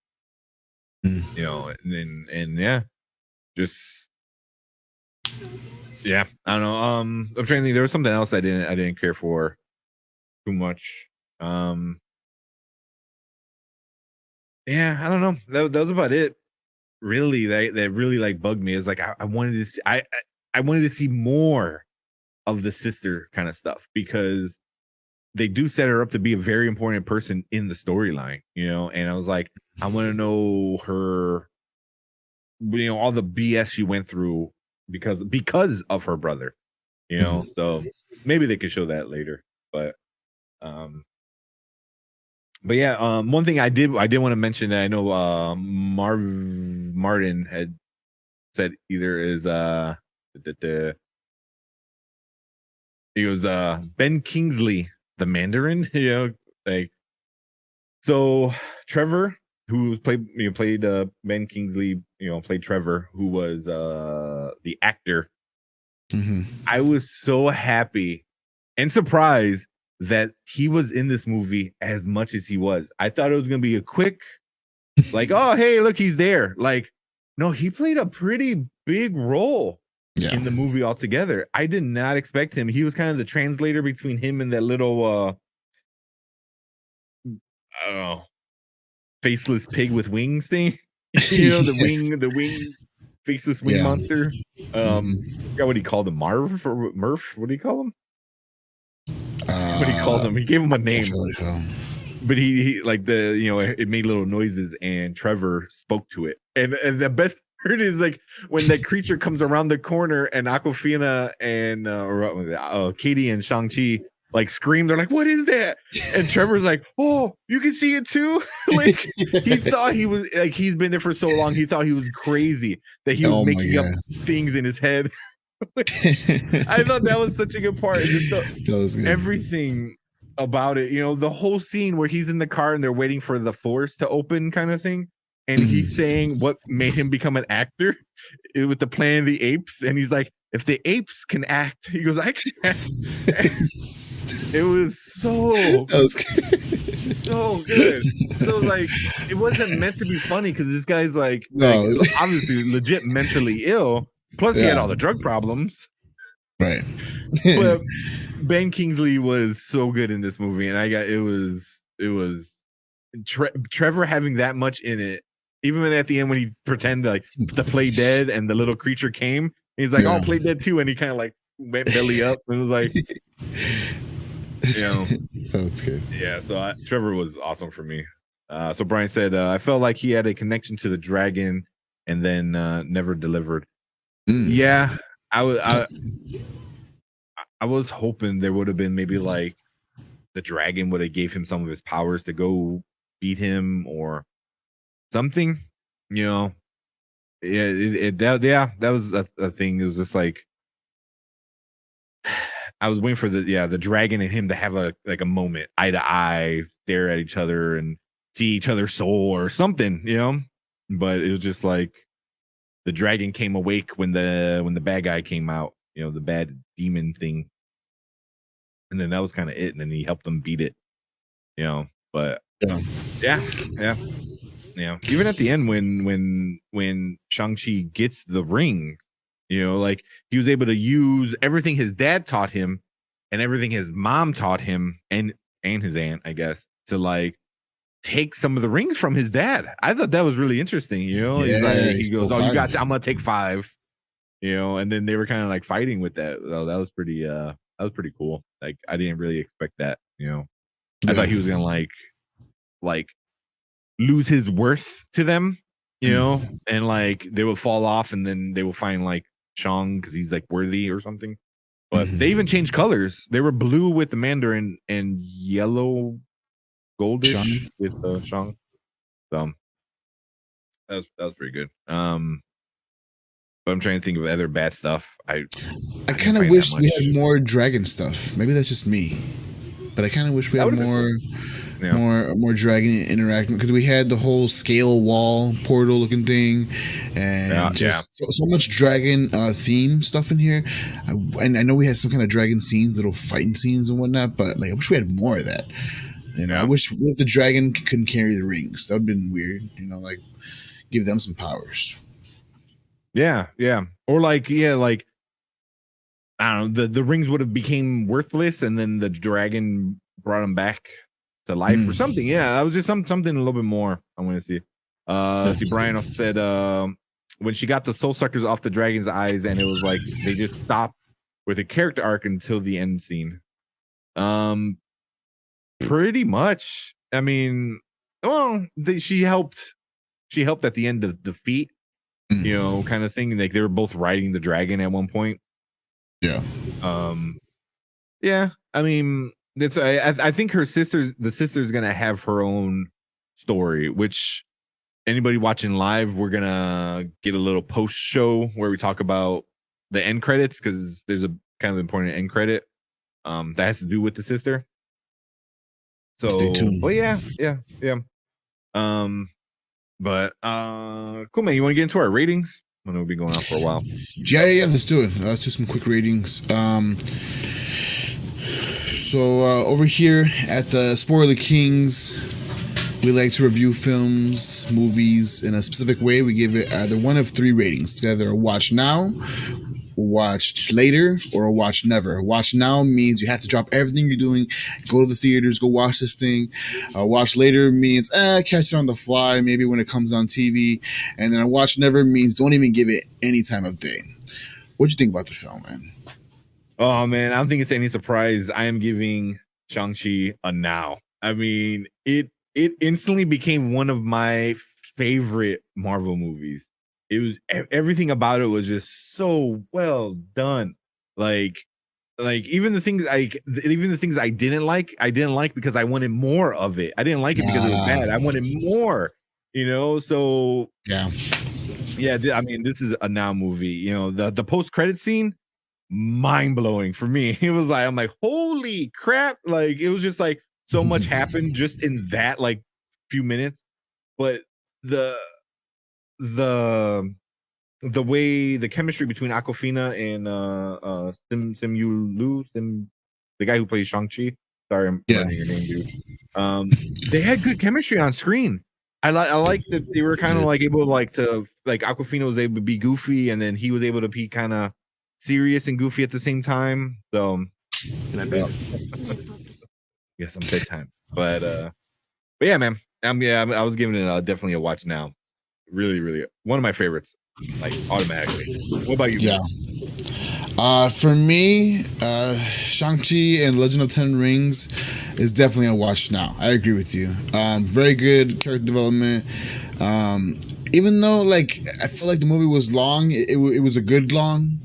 Just I don't know. I'm trying to think. There was something else I didn't care for too much. I don't know. That was about it. Really, that really like bugged me. Is like I wanted to see. I wanted to see more of the sister kind of stuff, because they do set her up to be a very important person in the storyline, and I was like, I want to know her, all the BS she went through because of her brother, so maybe they could show that later. But yeah, one thing I did want to mention that I know Martin had said either is he was Ben Kingsley, the Mandarin, like, so Trevor, who played Ben Kingsley, played Trevor, who was the actor. I was so happy and surprised that he was in this movie as much as he was. I thought it was gonna be a quick, like, oh hey, look, he's there. Like, no, he played a pretty big role in the movie altogether. I did not expect him. He was kind of the translator between him and that little I don't know, faceless pig with wings thing. The wing faceless wing monster. Forgot what he called him. Marv or Murph? What do you call him? What he called him? He gave him a name. But he like it made little noises, and Trevor spoke to it. And the best part is like when that creature comes around the corner and Aquafina and Katie and Shang-Chi like scream. They're like, "What is that?" And Trevor's like, "Oh, you can see it too." Like he thought he was like he's been there for so long. He thought he was crazy that he was Oh my making up god. things in his head. I thought that was such a good part. Just That was good. everything about it, the whole scene where he's in the car and they're waiting for the force to open, kind of thing. And he's saying what made him become an actor with the Planet of the Apes, and he's like, "If the apes can act," he goes, "I can act." It was so That was good. so good. So like, it wasn't meant to be funny because this guy's like No. obviously legit mentally ill. Plus, he had Yeah. all the drug problems. Right. But Ben Kingsley was so good in this movie, and it was Trevor having that much in it. Even at the end when he pretended like to play dead, and the little creature came, he's like, "Oh, play dead too," and he kind of like went belly up, and it was like, that was good. Yeah. So Trevor was awesome for me. So Brian said, "I felt like he had a connection to the dragon, and then never delivered." Yeah, I was hoping there would have been maybe like the dragon would have gave him some of his powers to go beat him or something. Yeah, that was a thing. It was just like I was waiting for the dragon and him to have a moment, eye to eye, stare at each other and see each other's soul or something. But it was just like the dragon came awake when the bad guy came out, the bad demon thing. And then that was kind of it. And then he helped them beat it, but yeah. Even at the end when Shang-Chi gets the ring, like he was able to use everything his dad taught him and everything his mom taught him and his aunt, I guess, to like take some of the rings from his dad. I thought that was really interesting. He's like, he goes, "Oh, you got I'm gonna take 5." And then they were kind of like fighting with that. So that was pretty cool. Like I didn't really expect that. I thought he was gonna like lose his worth to them, and like they will fall off, and then they will find like Shang because he's like worthy or something. But they even changed colors. They were blue with the Mandarin and yellow goldish with Shang. So that was pretty good. But I'm trying to think of other bad stuff. I kind of wish we had more dragon stuff. Maybe that's just me, but I kind of wish we had more dragon interacting, because we had the whole scale wall portal looking thing, and so much dragon theme stuff in here. And I know we had some kind of dragon scenes, little fighting scenes and whatnot, but like I wish we had more of that. I wish if the dragon couldn't carry the rings, that would have been weird. Like give them some powers. Yeah. Or like I don't know, the rings would have became worthless, and then the dragon brought them back to life or something. Yeah, that was just something a little bit more I want to see. See, Brian said when she got the soul suckers off the dragon's eyes, and it was like they just stopped with a character arc until the end scene. Pretty much. I mean, well, she helped at the end of defeat, kind of thing. Like they were both riding the dragon at one point. Yeah. Yeah. I mean, I think the sister's gonna have her own story, which anybody watching live, we're gonna get a little post show where we talk about the end credits, because there's a kind of important end credit that has to do with the sister. So stay tuned. But yeah. But cool, man. You want to get into our ratings? I know we'll be going on for a while. Yeah. Let's do it. Let's do some quick ratings. So over here at the Spoiler Kings, we like to review films, movies in a specific way. We give it either one of 3 ratings: either a watch now, watch later, or a watch never. Watch now means you have to drop everything you're doing, go to the theaters, go watch this thing. Watch later means catch it on the fly, maybe when it comes on TV. And then a watch never means don't even give it any time of day. What'd you think about the film, man? Oh man, I don't think it's any surprise. I am giving Shang-Chi a now. I mean, it instantly became one of my favorite Marvel movies. it was everything about it was just so well done. Like even the things even the things I didn't like because I wanted more of it. I didn't like it because it was bad. I wanted more, you know. So Yeah. yeah, I mean, this is a now movie. You know, the post credit scene, mind blowing for me. It was like I'm like, holy crap! Like it was just like so much happened just in that like few minutes, but the the the way the chemistry between Aquafina and the guy who plays Shang-Chi. Sorry, I'm Yeah. learning your name, dude. They had good chemistry on screen. I like that they were kind of Dude. like able to like Aquafina was able to be goofy and then he was able to be kind of serious and goofy at the same time. So uh, yes, I'm bedtime. But yeah, man. I was giving it definitely a watch now. Really, really one of my favorites, like automatically. What about you, Yeah. man? For me, Shang-Chi and Legend of Ten Rings is definitely a watch now. I agree with you. Very good character development. Even though, like, I feel like the movie was long, it was a good long.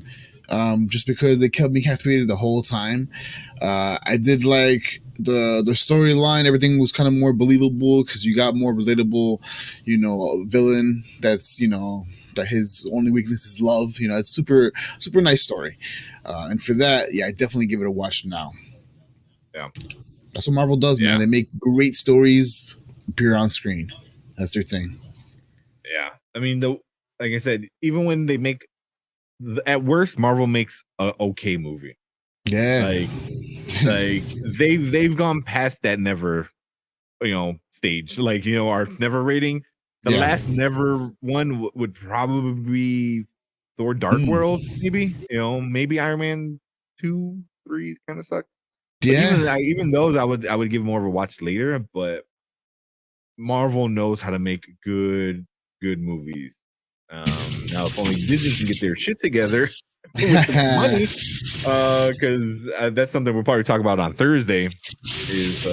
Just because they kept me captivated the whole time. I did like the storyline. Everything was kind of more believable because you got more relatable, villain that's that his only weakness is love. It's super nice story. And for that, yeah, I definitely give it a watch now. Yeah. That's what Marvel does, man. Yeah. They make great stories appear on screen. That's their thing. Yeah. I mean, like I said, even when they make at worst, Marvel makes a okay movie. Yeah. Like they've gone past that never, stage. Like, our never rating. The Yeah. last never one would probably be Thor Dark Mm. World, maybe. Maybe Iron Man 2, 3 kind of suck. But Yeah. even those I would give more of a watch later, but Marvel knows how to make good movies. Now if only Disney can get their shit together with the money, because that's something we'll probably talk about on Thursday. Is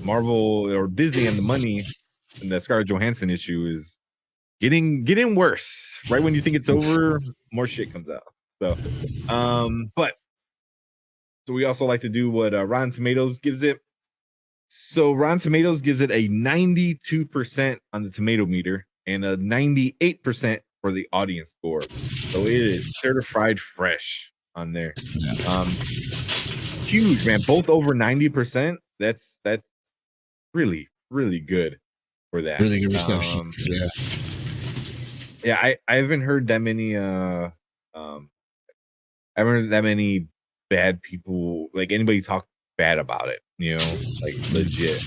Marvel or Disney and the money and the Scarlett Johansson issue is getting worse. Right when you think it's over, more shit comes out. So, but so we also like to do what Rotten Tomatoes gives it. So Rotten Tomatoes gives it a 92% on the tomato meter and a 98% for the audience score. So it is certified fresh on there. Huge, man. Both over 90%. That's really, really good for that. Really good reception. Yeah. Yeah, I haven't heard that many I haven't heard that many bad people, like anybody talk bad about it, like legit.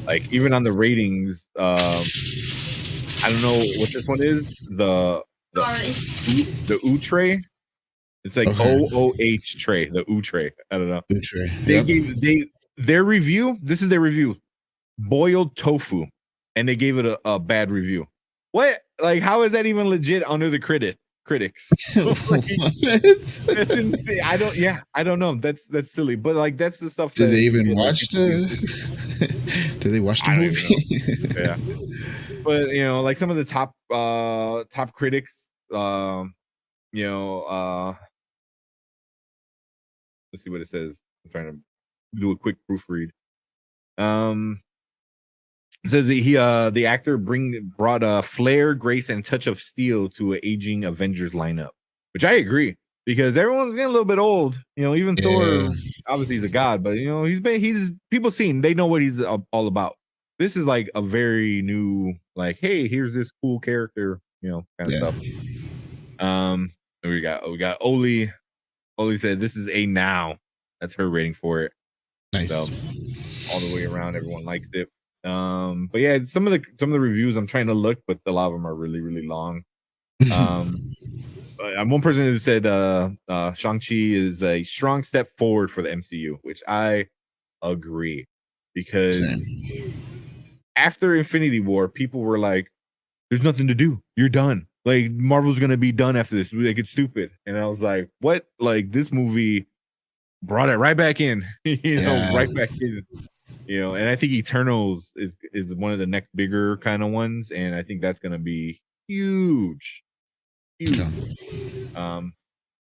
Like even on the ratings, I don't know what this one is. The O tray. It's like Okay. OOH tray. The O tray. I don't know. Utre. They Yep. gave their review. This is their review. Boiled tofu, and they gave it a bad review. What? Like, how is that even legit under the critics? Like, that's insane. I don't. Yeah, I don't know. That's silly. But like, that's the stuff Did that they even like watch people use. Did they watch the I don't even know. movie? Yeah, but like some of the top critics, you know, let's see what it says. I'm trying to do a quick proofread. Um, it says that the actor brought a flair, grace, and touch of steel to an aging Avengers lineup, which I agree because everyone's getting a little bit old. Even Yeah. Thor, obviously he's a god, but he's people seen they know what he's all about. This is like a very new, like, hey, here's this cool character, kind of Yeah. stuff. We got Oli. Oli said this is a now. That's her rating for it. Nice. So all the way around, everyone likes it. But yeah, some of the reviews I'm trying to look, but a lot of them are really, really long. One person who said Shang-Chi is a strong step forward for the MCU, which I agree. Because Same. after Infinity War, people were like, there's nothing to do. You're done. Like Marvel's gonna be done after this. Like it's stupid. And I was like, what? Like this movie brought it right back in. Right back in. And I think Eternals is one of the next bigger kind of ones, and I think that's gonna be huge. Yeah.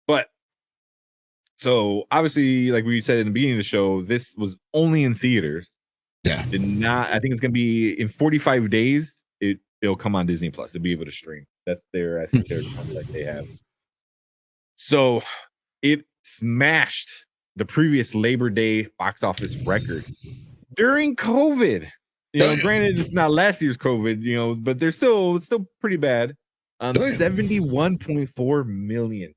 But so obviously, like we said in the beginning of the show, this was only in theaters. Yeah. Did not. I think it's gonna be in 45 days. It'll come on Disney Plus. It'll be able to stream. That's their, I think, their contract they have. So it smashed the previous Labor Day box office record during COVID. Granted, it's not last year's COVID, but they're still pretty bad. 71.4 million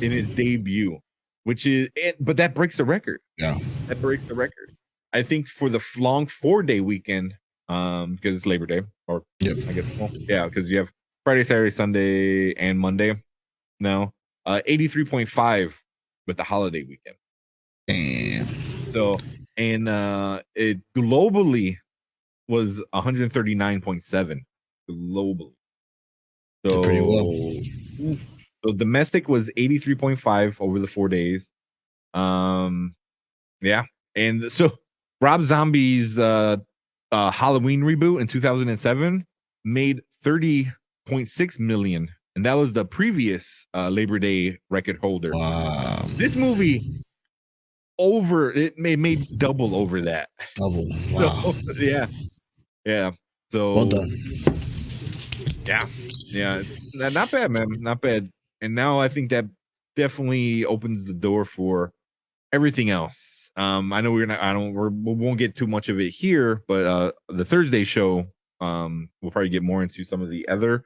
in its debut, which is it, but that breaks the record. Yeah. That breaks the record. I think for the long 4-day weekend, because it's Labor Day, or Yep. I guess, yeah, because you have Friday, Saturday, Sunday, and Monday. No, 83.5 with the holiday weekend. Damn. So, and it globally was 139.7 globally. So pretty well. So domestic was 83.5 over the 4 days. Yeah. And so Rob Zombie's Halloween reboot in 2007 made 30.6 million. And that was the previous Labor Day record holder. Wow. This movie made double over that. Double. Wow. So, yeah. Yeah. So well done. Yeah. Not bad, man. Not bad. And now I think that definitely opens the door for everything else. I know we won't get too much of it here, but the Thursday show, we'll probably get more into some of the other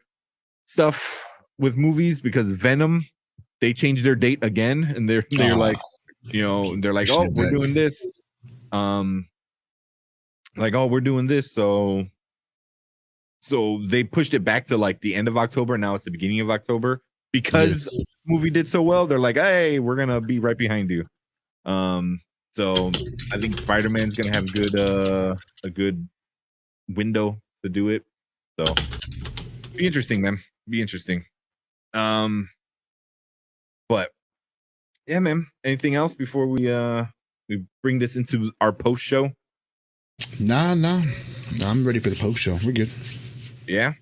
stuff with movies, because Venom, they changed their date again, and they're like, they're like, oh, we're doing this. Like, oh, we're doing this. So they pushed it back to like the end of October. Now it's the beginning of October because the movie did so well. They're like, hey, we're gonna be right behind you. So I think Spider-Man's gonna have a good window to do it. So be interesting, man. Be interesting. But yeah, man. Anything else before we bring this into our post show? Nah. I'm ready for the post show. We're good. Yeah.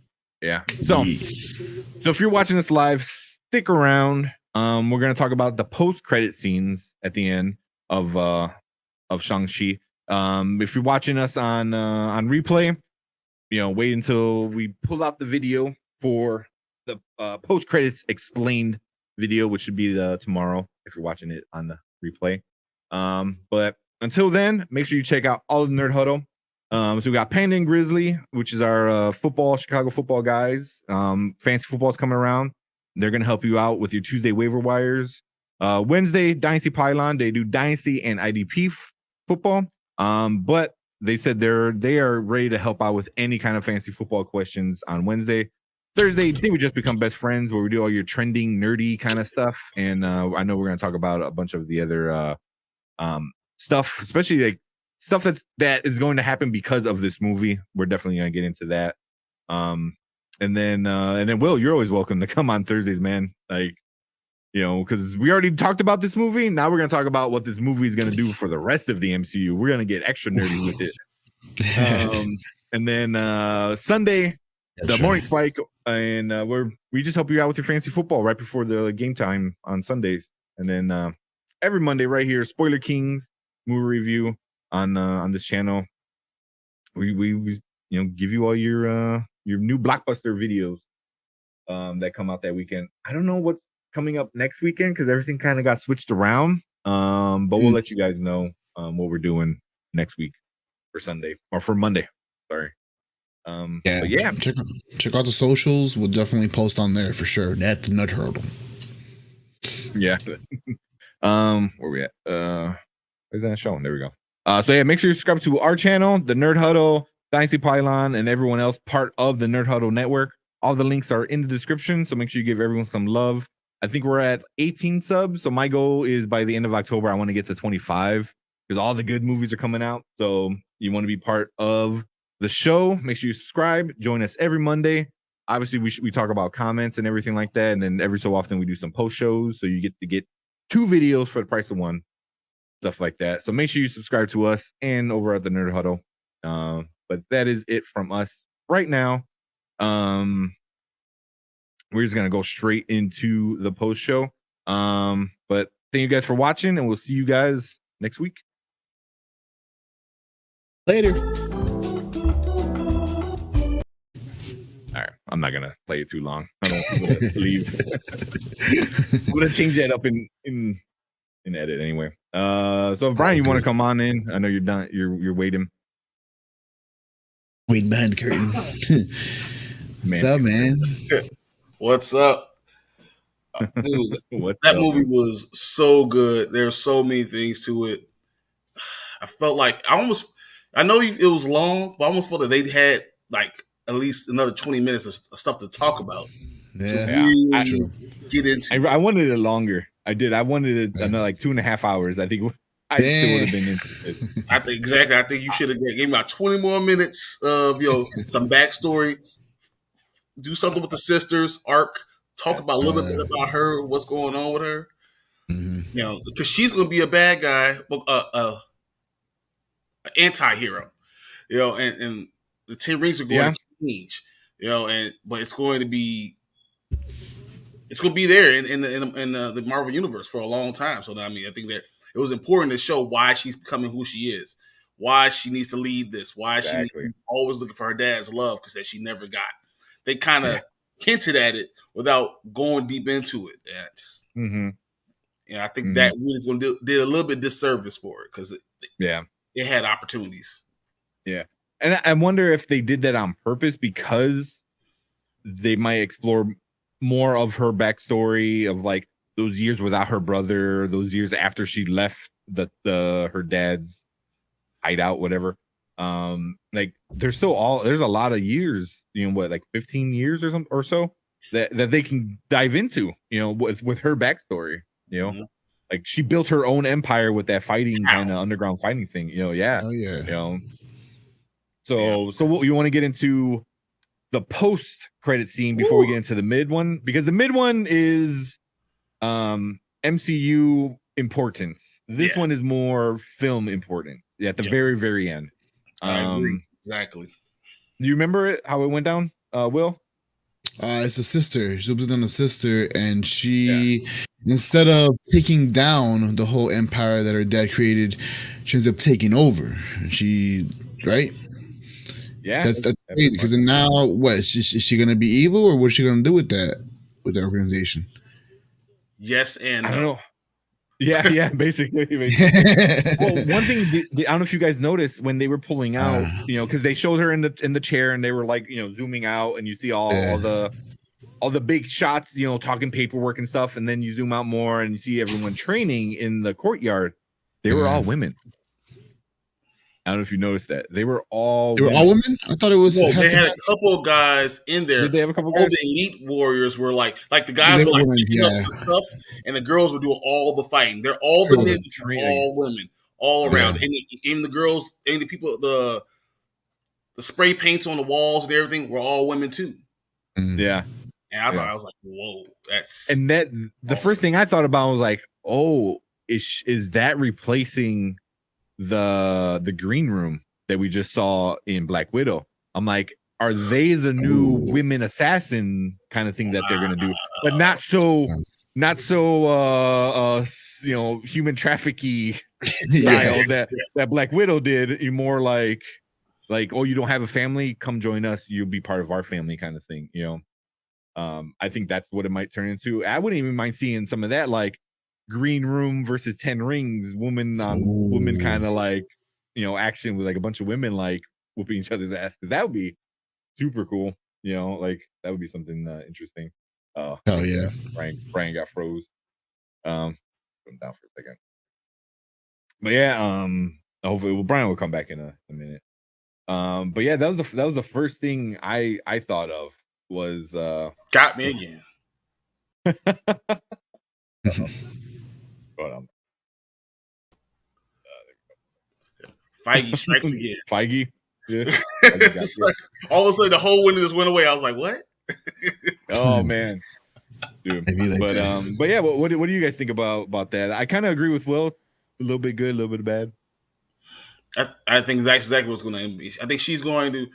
So if you're watching this live, stick around. We're gonna talk about the post-credit scenes at the end of Shang-Chi. If you're watching us on replay, wait until we pull out the video for the post-credits explained video, which should be tomorrow if you're watching it on the replay. But until then, make sure you check out all of the Nerd Huddle. So we got Panda and Grizzly, which is our Chicago football guys. Fancy football's coming around. They're going to help you out with your Tuesday waiver wires. Wednesday, Dynasty Pylon. They do Dynasty and IDP football. But they said they are ready to help out with any kind of fantasy football questions on Wednesday. Thursday, they would just become best friends, where we do all your trending, nerdy kind of stuff. And I know we're going to talk about a bunch of the other stuff, especially like stuff that is going to happen because of this movie. We're definitely going to get into that. And then Will, you're always welcome to come on Thursdays, man. Like, because we already talked about this movie. Now we're going to talk about what this movie is going to do for the rest of the MCU. We're going to get extra nerdy with it. And then Sunday, the morning spike, and we just help you out with your fantasy football right before the game time on Sundays. And then every Monday right here, Spoiler Kings movie review on this channel. We give you all your new blockbuster videos that come out that weekend. I don't know what's coming up next weekend because everything kind of got switched around. But we'll let you guys know what we're doing next week for Sunday or for Monday. Sorry. Yeah. Check out the socials. We'll definitely post on there for sure. At the Nut Hurdle. Yeah. Where we at? Where's that showing? There we go. So yeah, make sure you subscribe to our channel, the Nerd Huddle, Dynasty Pylon, and everyone else part of the Nerd Huddle network. All the links are in the description, so make sure you give everyone some love. I think we're at 18 subs, so my goal is by the end of October, I want to get to 25 because all the good movies are coming out. So you want to be part of the show, make sure you subscribe. Join us every Monday. Obviously, we talk about comments and everything like that, and then every so often we do some post shows, so you get to get 2 videos for the price of 1, stuff like that. So make sure you subscribe to us and over at the Nerd Huddle. But that is it from us right now. we're just gonna go straight into the post show. But thank you guys for watching, and we'll see you guys next week. Later. All right, I'm not gonna play it too long. I don't want people to leave. I'm gonna change that up in edit anyway. So if Brian, you want to come on in? I know you're done. You're waiting. Waiting behind the curtain. What's up, man? What's up? Dude, that movie was so good. There's so many things to it. I felt like I know it was long, but I almost felt that they had like at least another 20 minutes of stuff to talk about. Yeah, to really get into. I wanted it longer. I did. I wanted it another like 2.5 hours. I think I still would have been interested. I think exactly. I think you should have gave me about 20 more minutes of some backstory. Do something with the sisters arc. Talk about a little bit about her, what's going on with her. Mm-hmm. Because she's going to be a bad guy, an anti-hero. And the 10 rings are going to change. But it's going to be there in the Marvel universe for a long time. So I think that it was important to show why she's becoming who she is, why she needs to lead this, why she needs to be always looking for her dad's love because that she never got. They kind of hinted at it without going deep into it. I think that really did a little bit disservice for it because it had opportunities. Yeah, and I wonder if they did that on purpose because they might explore more of her backstory of like those years without her brother, those years after she left her dad's hideout, whatever. Like there's a lot of years, like 15 years or so that they can dive into, with her backstory, like she built her own empire with that fighting kind of underground fighting thing, Oh yeah. So what you want to get into the post credit scene before we get into the mid one, because the mid one is MCU importance. This one is more film important at the very, very end. I agree. Exactly. Do you remember it, how it went down, Will? It's a sister. She was on a sister, and she, instead of taking down the whole empire that her dad created, she ends up taking over. Right? Yeah, that's crazy. Because now, what is she going to be evil, or what's she going to do with that organization? Yes and no. I don't know. Yeah, basically. Well, one thing I don't know if you guys noticed when they were pulling out, because they showed her in the chair and they were like, zooming out, and you see all the big shots, talking paperwork and stuff, and then you zoom out more and you see everyone training in the courtyard. They were all women. I don't know if you noticed that. They were all women? I thought it was. Well, they had a couple of guys in there. Did they have a couple guys? All the elite warriors were like the guys were like picking up the stuff, and the girls were doing all the fighting. They're all the ninjas, all women, all around. And even the girls, and the people, the spray paints on the walls and everything were all women too. Yeah. And I thought, I was like, whoa, that's. And that the first thing I thought about was like, oh, is that replacing the green room that we just saw in Black Widow? I'm like, are they the new women assassin kind of thing that they're gonna do, but not so human trafficking style that Black Widow did. You more like, oh, you don't have a family, come join us, you'll be part of our family kind of thing. I think that's what it might turn into. I wouldn't even mind seeing some of that, like green room versus 10 rings, woman on woman kind of like, action with like a bunch of women like whooping each other's ass, because that would be super cool. Like that would be something interesting. Oh yeah. Brian got froze. Put him down for a second. But yeah, hopefully Brian will come back in a minute. But yeah, that was the first thing I thought of was got me again. Hold on. Feige strikes again. Feige. Yeah. Like, all of a sudden, the whole window just went away. I was like, "What?" Oh man, dude. But yeah, what do you guys think about that? I kind of agree with Will. A little bit good, a little bit bad. I think that's exactly what's going to be. I think she's going to.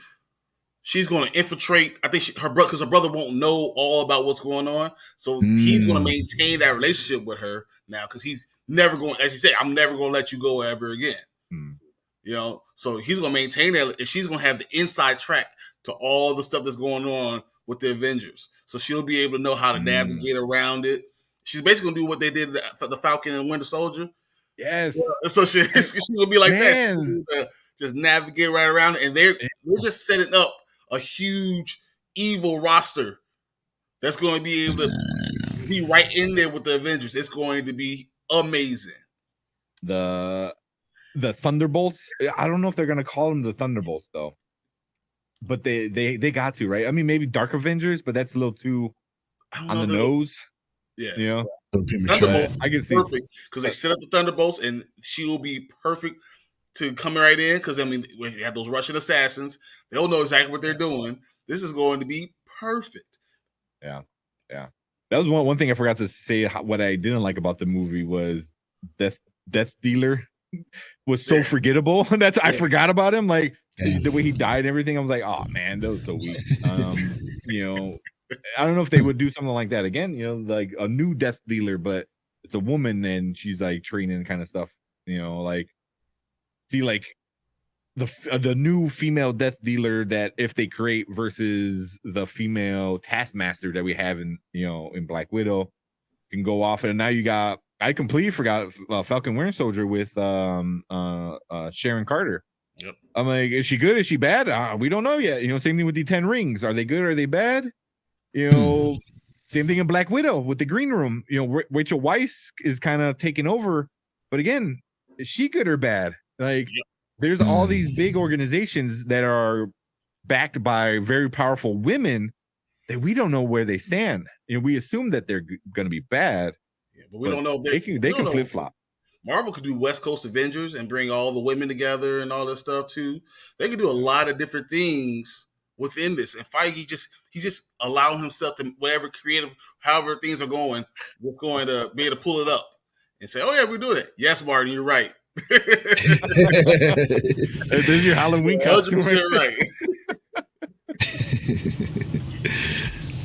she's going to infiltrate. I think her brother, because her brother won't know all about what's going on, so he's going to maintain that relationship with her now, because he's never going, as you say, I'm never going to let you go ever again. You know, so he's going to maintain that, and she's going to have the inside track to all the stuff that's going on with the Avengers. So she'll be able to know how to navigate around it. She's basically going to do what they did for the Falcon and Winter Soldier. Yes. So she's going to be like that. Just navigate right around it. And they're just setting up a huge evil roster that's going to be able to be right in there with the Avengers. It's going to be amazing. The Thunderbolts. I don't know if they're gonna call them the Thunderbolts though, but they got to, right? I mean, maybe Dark Avengers, but that's a little too on the nose. Yeah, you know, Thunderbolts. I can see perfect because they set up the Thunderbolts, and she will be perfect to come right in. Because I mean, when you have those Russian assassins, they'll know exactly what they're doing. This is going to be perfect. Yeah. That was one thing I forgot to say. What I didn't like about the movie was Death Dealer was so forgettable. I forgot about him. Like the way he died and everything. I was like, oh man, that was so weak. You know, I don't know if they would do something like that again. You know, like a new Death Dealer, but it's a woman and she's like training kind of stuff. You know, like see, like the new female Death Dealer that if they create versus the female Taskmaster that we have in Black Widow can go off, and now you got. I completely forgot Falcon Winter Soldier with Sharon Carter. Yep. I'm like, is she good? Is she bad? We don't know yet. You know, same thing with the 10 rings. Are they good? Are they bad? You know, same thing in Black Widow with the Green Room. You know, Rachel Weisz is kind of taking over. But again, is she good or bad? Like, there's all these big organizations that are backed by very powerful women that we don't know where they stand. You know, we assume that they're going to be bad. But we don't know. They can flip flop. Marvel could do West Coast Avengers and bring all the women together and all that stuff too. They could do a lot of different things within this. And Feige he's just allowing himself to whatever creative, however things are going, just going to be able to pull it up and say, "Oh yeah, we're doing it." Yes, Martin, you're right. This is your Halloween costume. 100% right.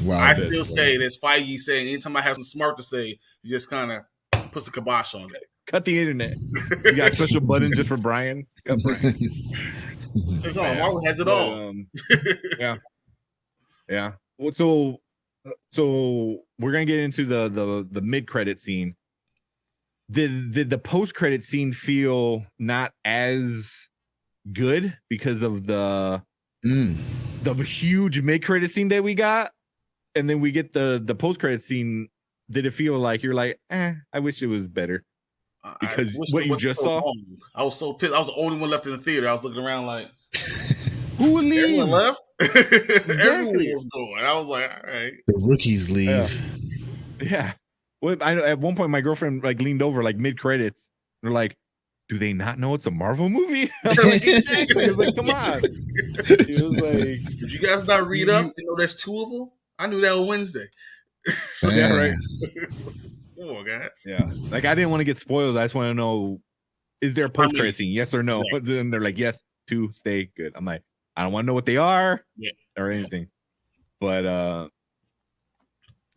Wow, I still say that's Feige saying anytime I have something smart to say, he just kind of puts a kibosh on it. Cut the internet. You got a special button just for Brian. Cut Brian. Marvel has it all. Yeah. Well, so we're gonna get into the mid-credit scene. Did the post-credit scene feel not as good because of the huge mid-credit scene that we got? And then we get the post-credit scene. Did it feel like you're like, I wish it was better? Because what you just saw? I was so pissed. I was the only one left in the theater. I was looking around like, who would leave? Everyone left? Everyone was going. I was like, all right. The rookies leave. Yeah. Well, I at one point my girlfriend like leaned over like mid-credits. They're like, do they not know it's a Marvel movie? I'm like, exactly. I was like, come on. It was like, did you guys not read up? You know, there's 2 of them. I knew that on Wednesday. So, yeah, right. Come on, guys. Yeah, like I didn't want to get spoiled. I just want to know, is there a post-credit scene? Yes or no? Right. But then they're like, yes, 2, stay good. I'm like, I don't want to know what they are or anything. But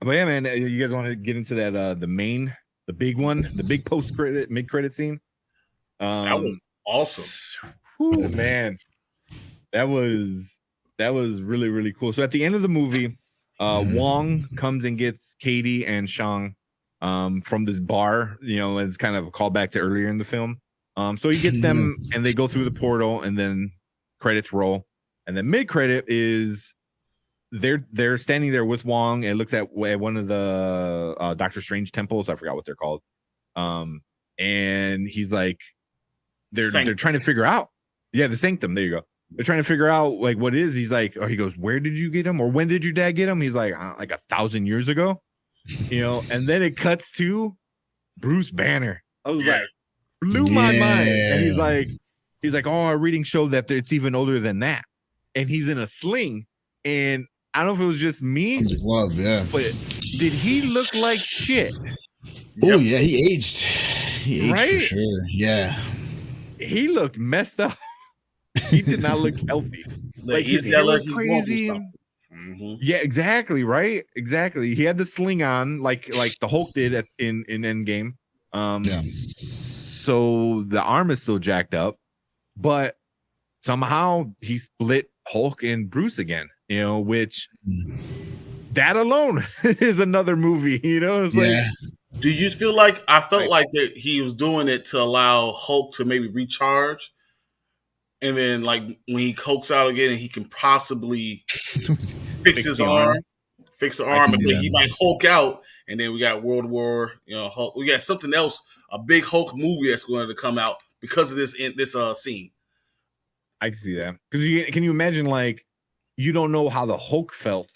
yeah, man, you guys want to get into that the big one, the big post-credit, mid-credit scene? That was awesome. Whew, man, that was really, really cool. So at the end of the movie, Wong comes and gets Katie and Shang from this bar. You know, it's kind of a callback to earlier in the film. So he gets them and they go through the portal, and then credits roll, and then mid-credit is they're standing there with Wong and looks at one of the Doctor Strange temples. I forgot what they're called. And he's like, they're trying to figure out. Yeah, the Sanctum. There you go. They're trying to figure out like what it is. He's like, he goes, where did you get him? Or when did your dad get him? He's like 1,000 years ago, you know. And then it cuts to Bruce Banner. I was like, blew my mind. And he's like, oh, our readings show that it's even older than that. And he's in a sling. And I don't know if it was just me, but did he look like shit? Oh yeah, he aged. He aged for sure. Yeah, he looked messed up. He did not look healthy. like he's his hair was he's going through crazy. something. Mm-hmm. Yeah, exactly, right? Exactly. He had the sling on, like the Hulk did in Endgame. Yeah. So the arm is still jacked up, but somehow he split Hulk and Bruce again. You know, which that alone is another movie. You know, it's like. Do you feel like I felt like that he was doing it to allow Hulk to maybe recharge, and then like when he hulks out again, and he can possibly fix his arm, fix the arm, but he might Hulk out, and then we got World War, Hulk. We got something else, a big Hulk movie that's going to come out because of this scene. I can see that because can you imagine like you don't know how the Hulk felt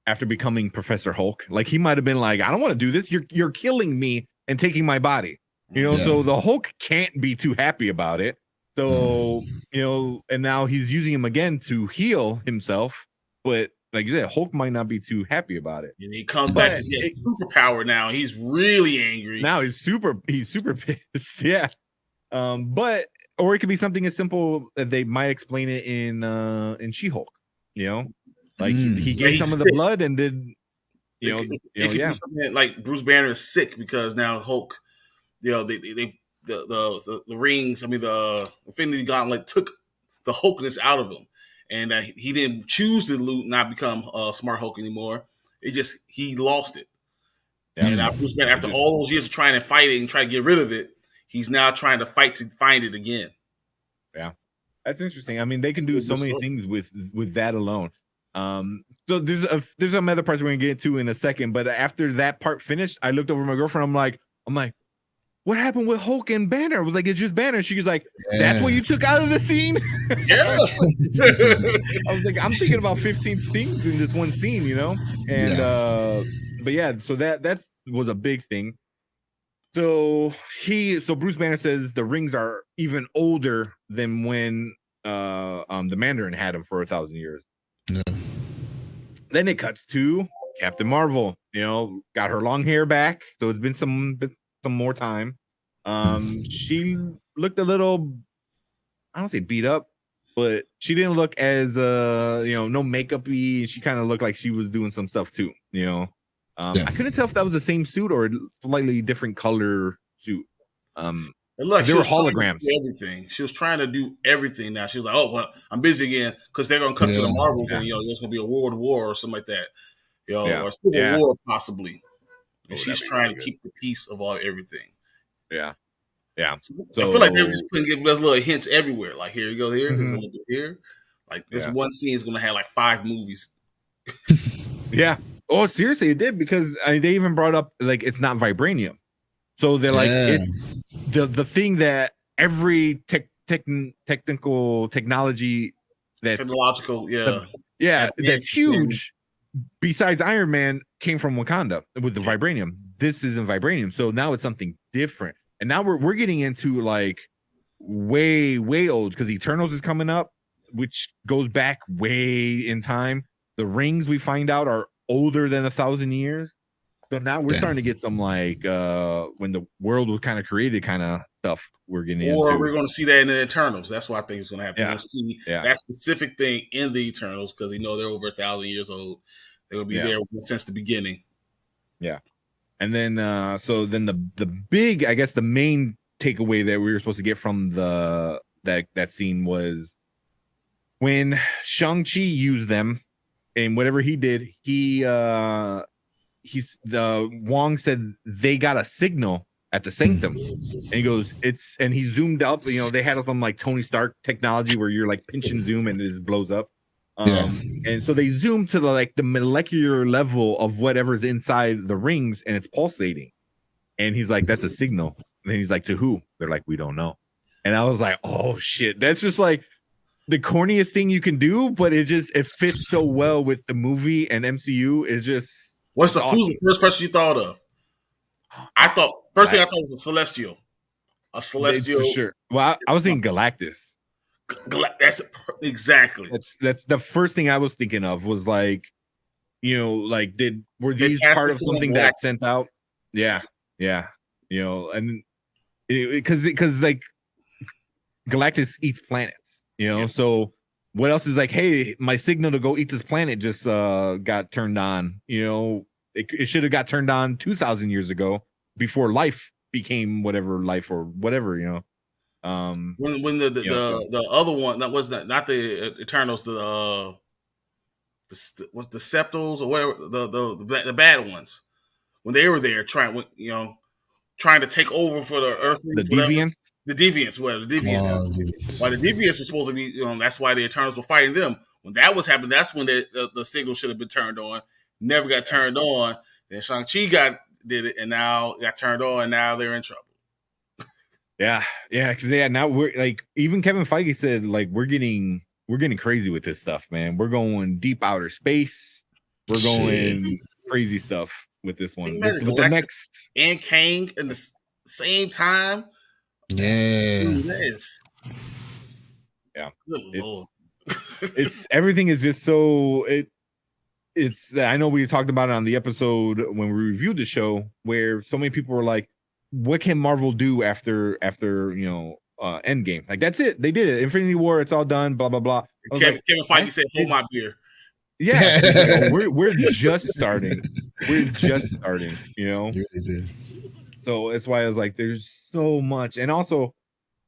after becoming Professor Hulk? Like he might have been like, I don't want to do this. You're killing me and taking my body. You know, so the Hulk can't be too happy about it. So, and now he's using him again to heal himself. But like you said, Hulk might not be too happy about it. And he comes back because he has superpower now. He's really angry. Now he's super pissed. Yeah. Or it could be something as simple that they might explain it in She-Hulk. Like he gave some of the blood and did. It could be something like Bruce Banner is sick because now Hulk, the rings. I mean, the Infinity Gauntlet took the Hulkness out of him, and he didn't choose to not become Smart Hulk anymore. He lost it. Yeah. And now Bruce Banner, after all those years of trying to fight it and try to get rid of it, he's now trying to fight to find it again. Yeah, that's interesting. I mean, they can do so many things with that alone. So there's some other parts we're gonna get to in a second, but after that part finished, I looked over at my girlfriend. I'm like, what happened with Hulk and Banner? I was like, it's just Banner. She was like, that's what you took out of the scene? I was like, I'm thinking about 15 things in this one scene, And but yeah, so that was a big thing. So Bruce Banner says the rings are even older than when the Mandarin had them for 1,000 years. No. Then it cuts to Captain Marvel, got her long hair back. So it's been some more time. She looked a little, I don't say beat up, but she didn't look as no makeup-y. She kind of looked like she was doing some stuff too, I couldn't tell if that was the same suit or a slightly different color suit. Look, they were holograms. Everything. She was trying to do everything now. She was like, oh, well, I'm busy again because they're going to cut to the Marvels and, there's going to be a World War or something like that. Or Civil War possibly. And she's trying to keep the peace of everything. Yeah. So, I feel like they were just giving us little hints everywhere. Like, here you go, here. There's a little bit here. Like, this one scene is going to have like 5 movies. Yeah. Oh, seriously, it did because they even brought up like it's not vibranium. So they're like it's the thing that every technical technology that's that's huge besides Iron Man came from Wakanda with the vibranium. This isn't vibranium, so now it's something different. And now we're getting into like way old because Eternals is coming up, which goes back way in time. The rings we find out are older than 1,000 years. So now we're starting to get some like when the world was kind of created kind of stuff we're getting or into. We're going to see that in the Eternals. That's what I think is going to happen. We'll see that specific thing in the Eternals because they're over 1,000 years old. They will be there since the beginning. Yeah. And then so then the big, I guess the main takeaway that we were supposed to get from that scene was when Shang-Chi used them and whatever he did, Wong said they got a signal at the Sanctum, and he goes, and he zoomed up. They had some like Tony Stark technology where you're like pinch and zoom and it just blows up. And so they zoomed to the molecular level of whatever's inside the rings, and it's pulsating. And he's like, "That's a signal." And he's like, "To who?" They're like, "We don't know." And I was like, "Oh shit!" That's just like the corniest thing you can do, but it fits so well with the movie and MCU. It's just. Who's the first person you thought of? I thought was a Celestial. A Celestial. For sure. Well, I was thinking Galactus. That's exactly. That's the first thing I was thinking of was like, were these part of something that sent out? Yeah. And because like Galactus eats planets, so what else is like, hey, my signal to go eat this planet just got turned on. You know, it should have got turned on 2,000 years ago before life became whatever life or whatever, you know. When the other one that was not the Eternals, what's the Septals or whatever, the bad ones, when they were there trying to take over for the Earth, the Deviants. The Deviants, whatever the Deviants. Why the Deviants were supposed to be, that's why the Eternals were fighting them. When that was happening, that's when the signal should have been turned on. Never got turned on. Then Shang-Chi did it, and now got turned on, and now they're in trouble. Yeah, because now we're like, even Kevin Feige said, like, we're getting crazy with this stuff, man. We're going deep outer space. We're going crazy stuff with this one. With the next and Kang in the same time. Yeah. Dude, yeah. Good Lord. It's everything is just so it's I know we talked about it on the episode when we reviewed the show, where so many people were like, what can Marvel do after Endgame? Like, that's it. They did it. Infinity War, it's all done, blah blah blah. Kevin Feige said, hold my beer. Yeah. we're just starting. We're just starting, you know. You really did. So that's why I was like, there's so much. And also,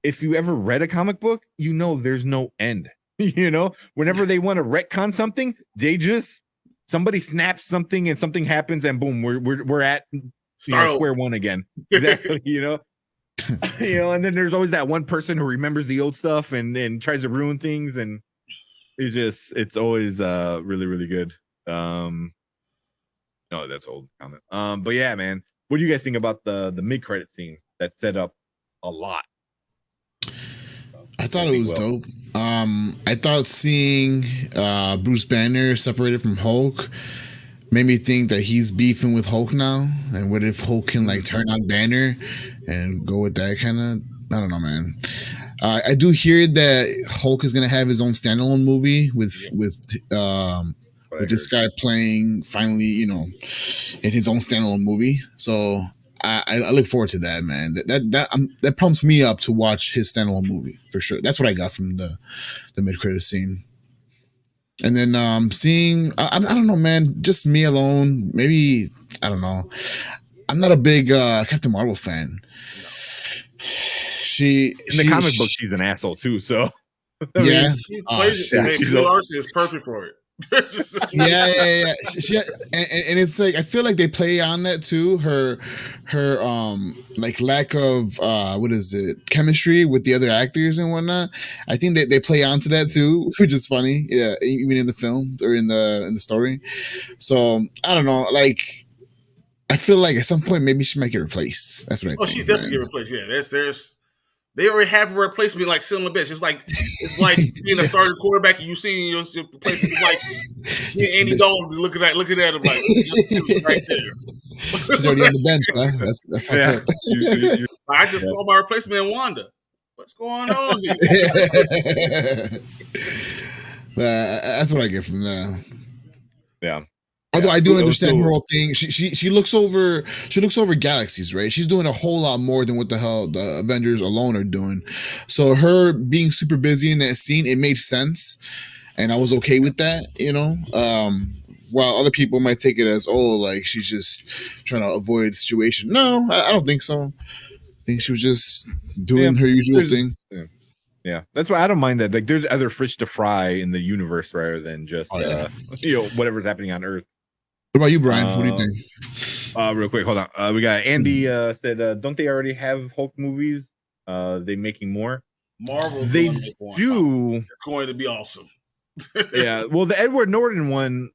if you ever read a comic book, you know there's no end. You know, whenever they want to retcon something, somebody snaps something and something happens, and boom, we're at square one again. Exactly, you know. And then there's always that one person who remembers the old stuff and tries to ruin things, and it's always really, really good. No, that's old comment. But yeah, man. What do you guys think about the mid-credit scene that set up a lot? I thought it was dope. I thought seeing Bruce Banner separated from Hulk made me think that he's beefing with Hulk now. And what if Hulk can like turn on Banner and go with that kind of? I don't know, man. I do hear that Hulk is gonna have his own standalone movie with this guy playing finally, in his own standalone movie. So I look forward to that, man. That pumps me up to watch his standalone movie for sure. That's what I got from the mid-credit scene. And then seeing, I don't know, man, just me alone. Maybe, I don't know. I'm not a big Captain Marvel fan. In the comic book, she's an asshole too. So yeah, Larson is perfect for it. yeah. And it's like I feel like they play on that too. Her like lack of chemistry with the other actors and whatnot. I think that they play onto that too, which is funny. Yeah, even in the film or in the story. So I don't know. Like I feel like at some point maybe she might get replaced. That's what I think. She's definitely get replaced. Yeah, there's. They already have a replacement like sitting on the bench. It's like being a starting quarterback and you see your replacement. It's like Andy Dalton looking at him like right there. She's already on the bench, huh? That's how I just saw my replacement in Wanda. What's going on here? That's what I get from that. Yeah. Although I do understand her whole thing. She looks over galaxies, right? She's doing a whole lot more than what the hell the Avengers alone are doing. So her being super busy in that scene, it made sense. And I was okay with that, while other people might take it as, like she's just trying to avoid the situation. No, I don't think so. I think she was just doing her usual thing. Yeah, that's why I don't mind that. Like, there's other fish to fry in the universe rather than just whatever's happening on Earth. What about you, Brian? What do you think? Real quick, hold on. We got Andy said, don't they already have Hulk movies? They making more? Marvel, they do. It's going to be awesome. Yeah, well, the Edward Norton one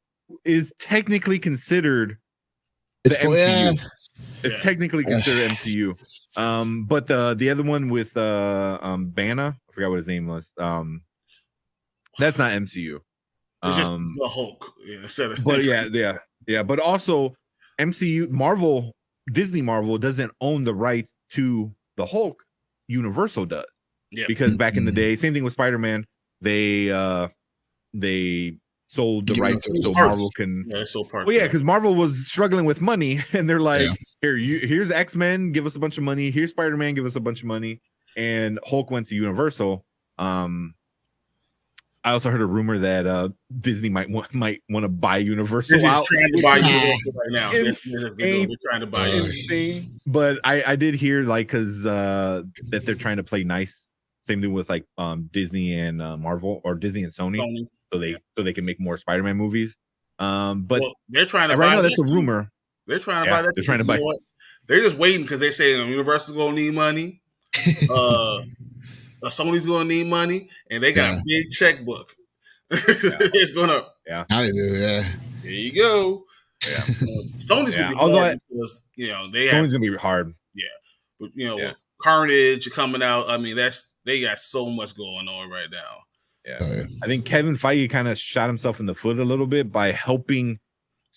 is technically considered the MCU. It's technically considered MCU. But the other one with Banner, I forgot what his name was. That's not MCU. It's just the Hulk. But yeah. But also MCU, Disney Marvel doesn't own the rights to the Hulk. Universal does. Yeah. Because back in the day, same thing with Spider-Man. They sold the rights so Marvel can. Yeah, sold parts. Well, yeah, because Marvel was struggling with money, and they're like, here's X-Men, give us a bunch of money. Here's Spider-Man, give us a bunch of money. And Hulk went to Universal. I also heard a rumor that Disney might want to buy Universal This is out. trying to buy Universal right now. Insane, they're trying to buy insane. But I did hear like because that they're trying to play nice. Same thing with like Disney and Marvel, or Disney and Sony. So they can make more Spider-Man movies. But they're trying to right buy now that's that a rumor. They're trying to buy that. They're trying to buy. You know what? They're just waiting because they say Universal's gonna need money. Sony's gonna need money, and they got a big checkbook. It's gonna. Yeah. I do. Yeah. There you go. Yeah. Sony's gonna be hard because Sony's gonna be hard. Yeah. But with Carnage coming out, I mean they got so much going on right now. Yeah. I think Kevin Feige kind of shot himself in the foot a little bit by helping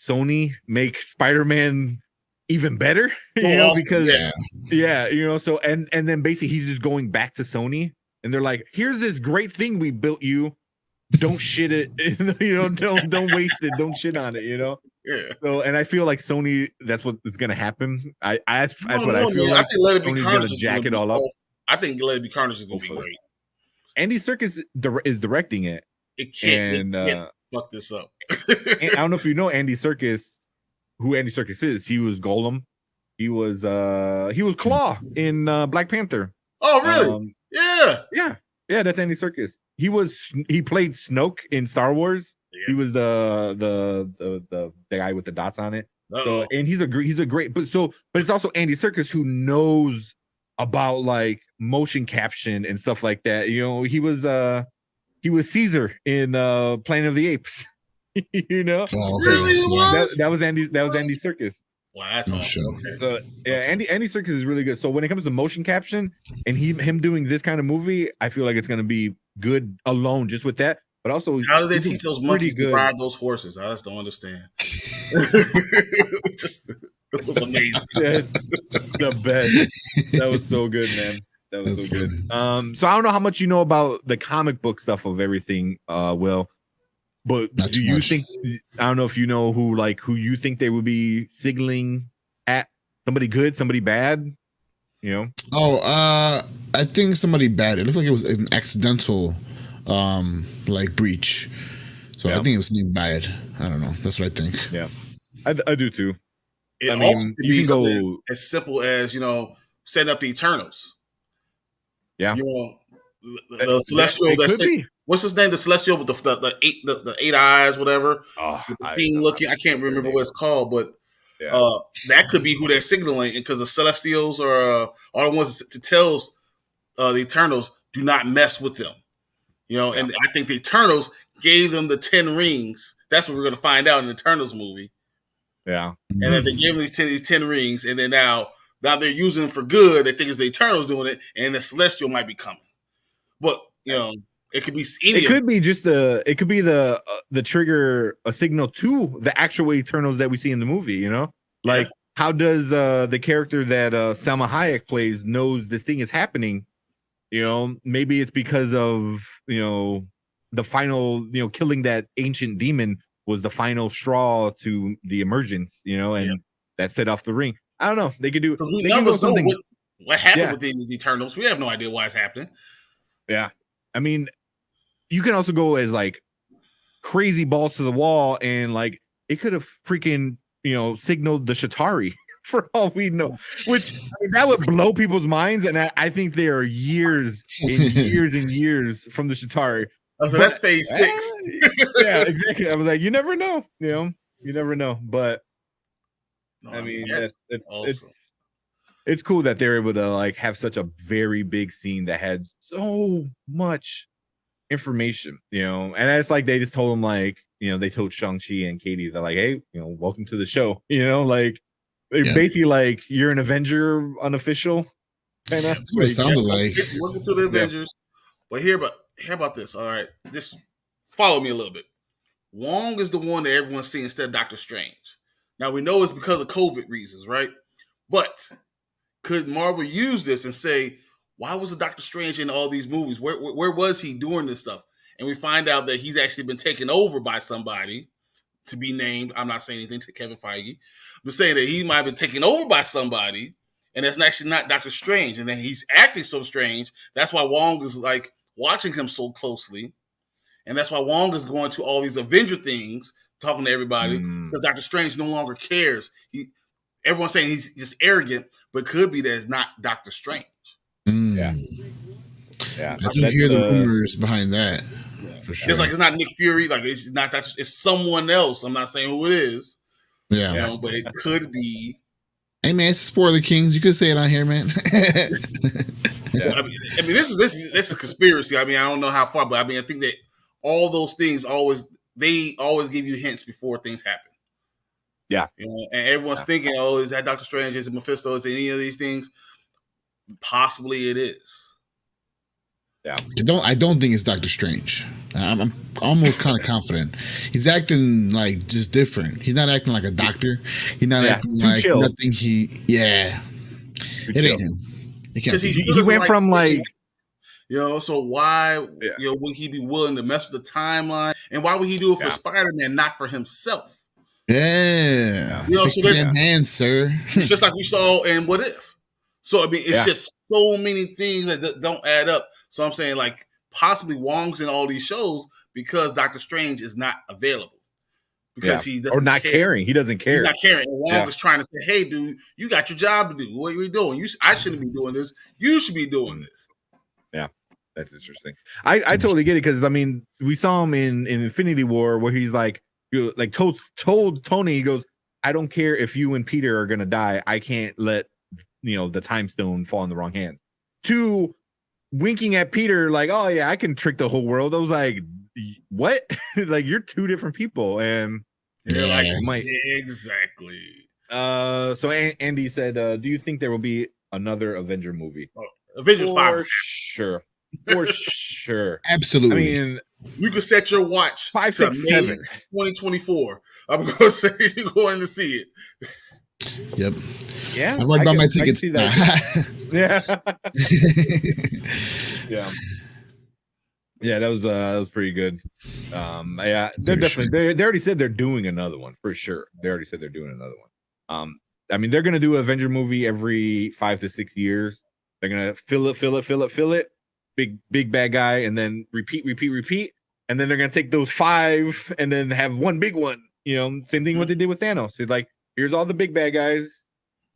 Sony make Spider-Man even better, because so and then basically he's just going back to Sony and they're like, here's this great thing we built you. Don't shit it, don't waste it, don't shit on it, Yeah. So, and I feel like Sony, that's what is gonna happen. That's what I feel like. I think Let It Be Sony's Carnage gonna jack it all up. I think Let It Be Carnage is gonna be great. Andy Serkis is directing it. It can't fuck this up. I don't know if you know Andy Serkis, who Andy Serkis is. He was Golem. He was Claw in Black Panther. Oh, really? Yeah. That's Andy Serkis. He played Snoke in Star Wars. Yeah. He was the guy with the dots on it. So, and he's a great, but it's also Andy Serkis who knows about like motion caption and stuff like that. He was Caesar in Planet of the Apes. Oh, okay. Really? That was Andy Serkis. Wow, that's awesome. So, Andy Serkis is really good. So when it comes to motion caption and him doing this kind of movie, I feel like it's going to be good alone just with that. But also, how do they teach those monkeys to ride those horses? I just don't understand. It was amazing. The best. That was so good, man. That was so good. So I don't know how much you know about the comic book stuff of everything, Will. But do you think? I don't know if you know who you think they would be signaling at, somebody good, somebody bad. Oh, I think somebody bad. It looks like it was an accidental, like breach. So I think it was something bad. I don't know. That's what I think. Yeah, I do too. It also could be something as simple as setting up the Eternals. Yeah. The Celestial. What's his name? The Celestial with the eight eyes, whatever. Oh, looking. I can't remember what it's called, but that could be who they're signaling, because the Celestials are the ones to tell the Eternals do not mess with them. And I think the Eternals gave them the 10 rings. That's what we're going to find out in the Eternals movie. Yeah. And then they gave them these 10 rings, and then now they're using them for good. They think it's the Eternals doing it, and the Celestial might be coming. But it could be any. It could be just it could be the trigger, a signal to the actual Eternals that we see in the movie. Like how does the character that Salma Hayek plays knows this thing is happening? Maybe it's because of the final killing that ancient demon was the final straw to the emergence. And that set off the ring. I don't know. They could do. Because we never know what happened with these Eternals. We have no idea why it's happening. Yeah, I mean, you can also go as like crazy balls to the wall, and like it could have freaking signaled the Shatari for all we know, which that would blow people's minds, and I think they are years and years and years from the Shatari. So that's phase 6. Yeah, exactly. I was like, you never know, you never know, but I mean, it's cool that they're able to like have such a very big scene that had so much information, and it's like they just told him like, they told Shang-Chi and Katie, they're like, hey, welcome to the show, like they're basically like, you're an Avenger unofficial kind of. That's what it sounded like. Welcome to the Avengers. But hear about this. All right, just follow me a little bit. Wong is the one that everyone's seeing instead of Doctor Strange. Now we know it's because of COVID reasons, right? But could Marvel use this and say, why was the Doctor Strange in all these movies? Where was he doing this stuff? And we find out that he's actually been taken over by somebody to be named. I'm not saying anything to Kevin Feige. I'm saying that he might have been taken over by somebody, and that's actually not Doctor Strange. And then he's acting so strange. That's why Wong is like watching him so closely. and that's why Wong is going to all these Avenger things, talking to everybody because Doctor Strange no longer cares. Everyone's saying he's just arrogant, but could be that it's not Doctor Strange. Yeah. I do hear the rumors behind that. Yeah. For sure. Just like it's not Nick Fury, like it's not Doctor. It's someone else. I'm not saying who it is. Yeah, you know, but it could be. Hey man, it's Spoiler Kings. You could say it on here, man. Yeah. I mean, this is conspiracy. I mean, I don't know how far, but I mean, I think that all those things always give you hints before things happen. Yeah, you know, and everyone's thinking, oh, is that Doctor Strange? Is it Mephisto? Is it any of these things? Possibly, it is. Yeah, I don't think it's Doctor Strange. I'm almost kind of confident. He's acting like just different. He's not acting like a doctor. He's not acting like chill. Nothing. It ain't him. Because he went from like, so why would he be willing to mess with the timeline, and why would he do it for Spider-Man, not for himself? Yeah, so their hands, sir. It's just like we saw in What If. So I mean, it's just so many things that don't add up. So I'm saying, like, possibly Wong's in all these shows because Doctor Strange is not available because he doesn't caring. He doesn't care. He's not caring. And Wong is trying to say, "Hey, dude, you got your job to do. What are you doing? I shouldn't be doing this. You should be doing this." Yeah, that's interesting. I totally get it because I mean, we saw him in Infinity War where he's like told Tony, he goes, "I don't care if you and Peter are gonna die. I can't let the time stone fall in the wrong hands." Two, winking at Peter like, "Oh yeah, I can trick the whole world." I was like, "What?" Like, you're two different people, and exactly. So Andy said, "Do you think there will be another Avenger movie?" Avengers 5, for sure, absolutely. I mean, you could set your watch 5, 6, 7, 2024. I'm going to say you're going to see it. Yep. Yeah. I've already bought my tickets. Yeah. Yeah, that was pretty good. They're definitely they already said they're doing another one for sure. They already said they're doing another one. I mean, they're gonna do an Avenger movie every 5 to 6 years. They're gonna fill it, big bad guy, and then repeat, and then they're gonna take those 5 and then have one big one. Same thing what they did with Thanos. It's like, here's all the big bad guys,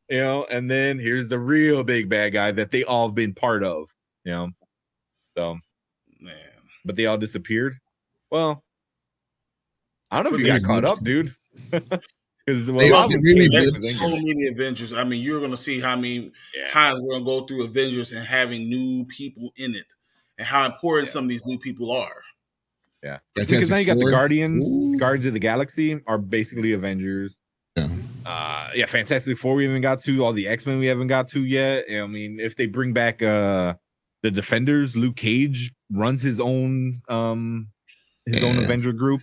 and then here's the real big bad guy that they all been part of, So, man, but they all disappeared. Well, I don't know if you got caught up, dude. Because so many Avengers. I mean, you're going to see how many times we're going to go through Avengers and having new people in it, and how important some of these new people are. Yeah, because now you got the Guardians of the Galaxy are basically Avengers. Yeah. Fantastic Four we haven't got to. All the X-Men we haven't got to yet. I mean, if they bring back the Defenders, Luke Cage runs his own Avenger group.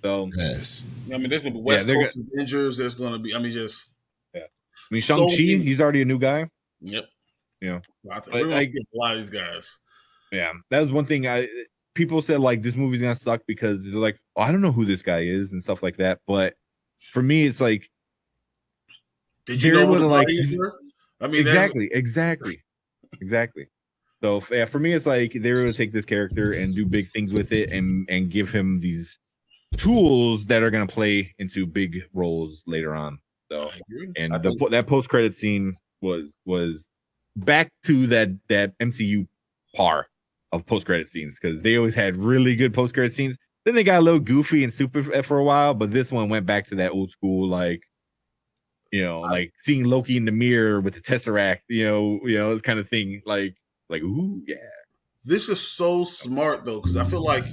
So yes, I mean, there's gonna be West Coast Avengers. There's gonna be, Shang-Chi, he's already a new guy. Yep. I think we're gonna see a lot of these guys. Yeah, that was one thing. People said like this movie's gonna suck because they're like, oh, I don't know who this guy is and stuff like that. But for me, it's like, did you know who the Guardians were? I mean, exactly. So for me, it's like they were going to take this character and do big things with it, and give him these tools that are going to play into big roles later on. So, and that post-credit scene was back to that MCU par of post-credit scenes, because they always had really good post-credit scenes. Then they got a little goofy and stupid for a while, but this one went back to that old school, like, like seeing Loki in the mirror with the Tesseract, this kind of thing, like, ooh, yeah. This is so smart though, because I feel like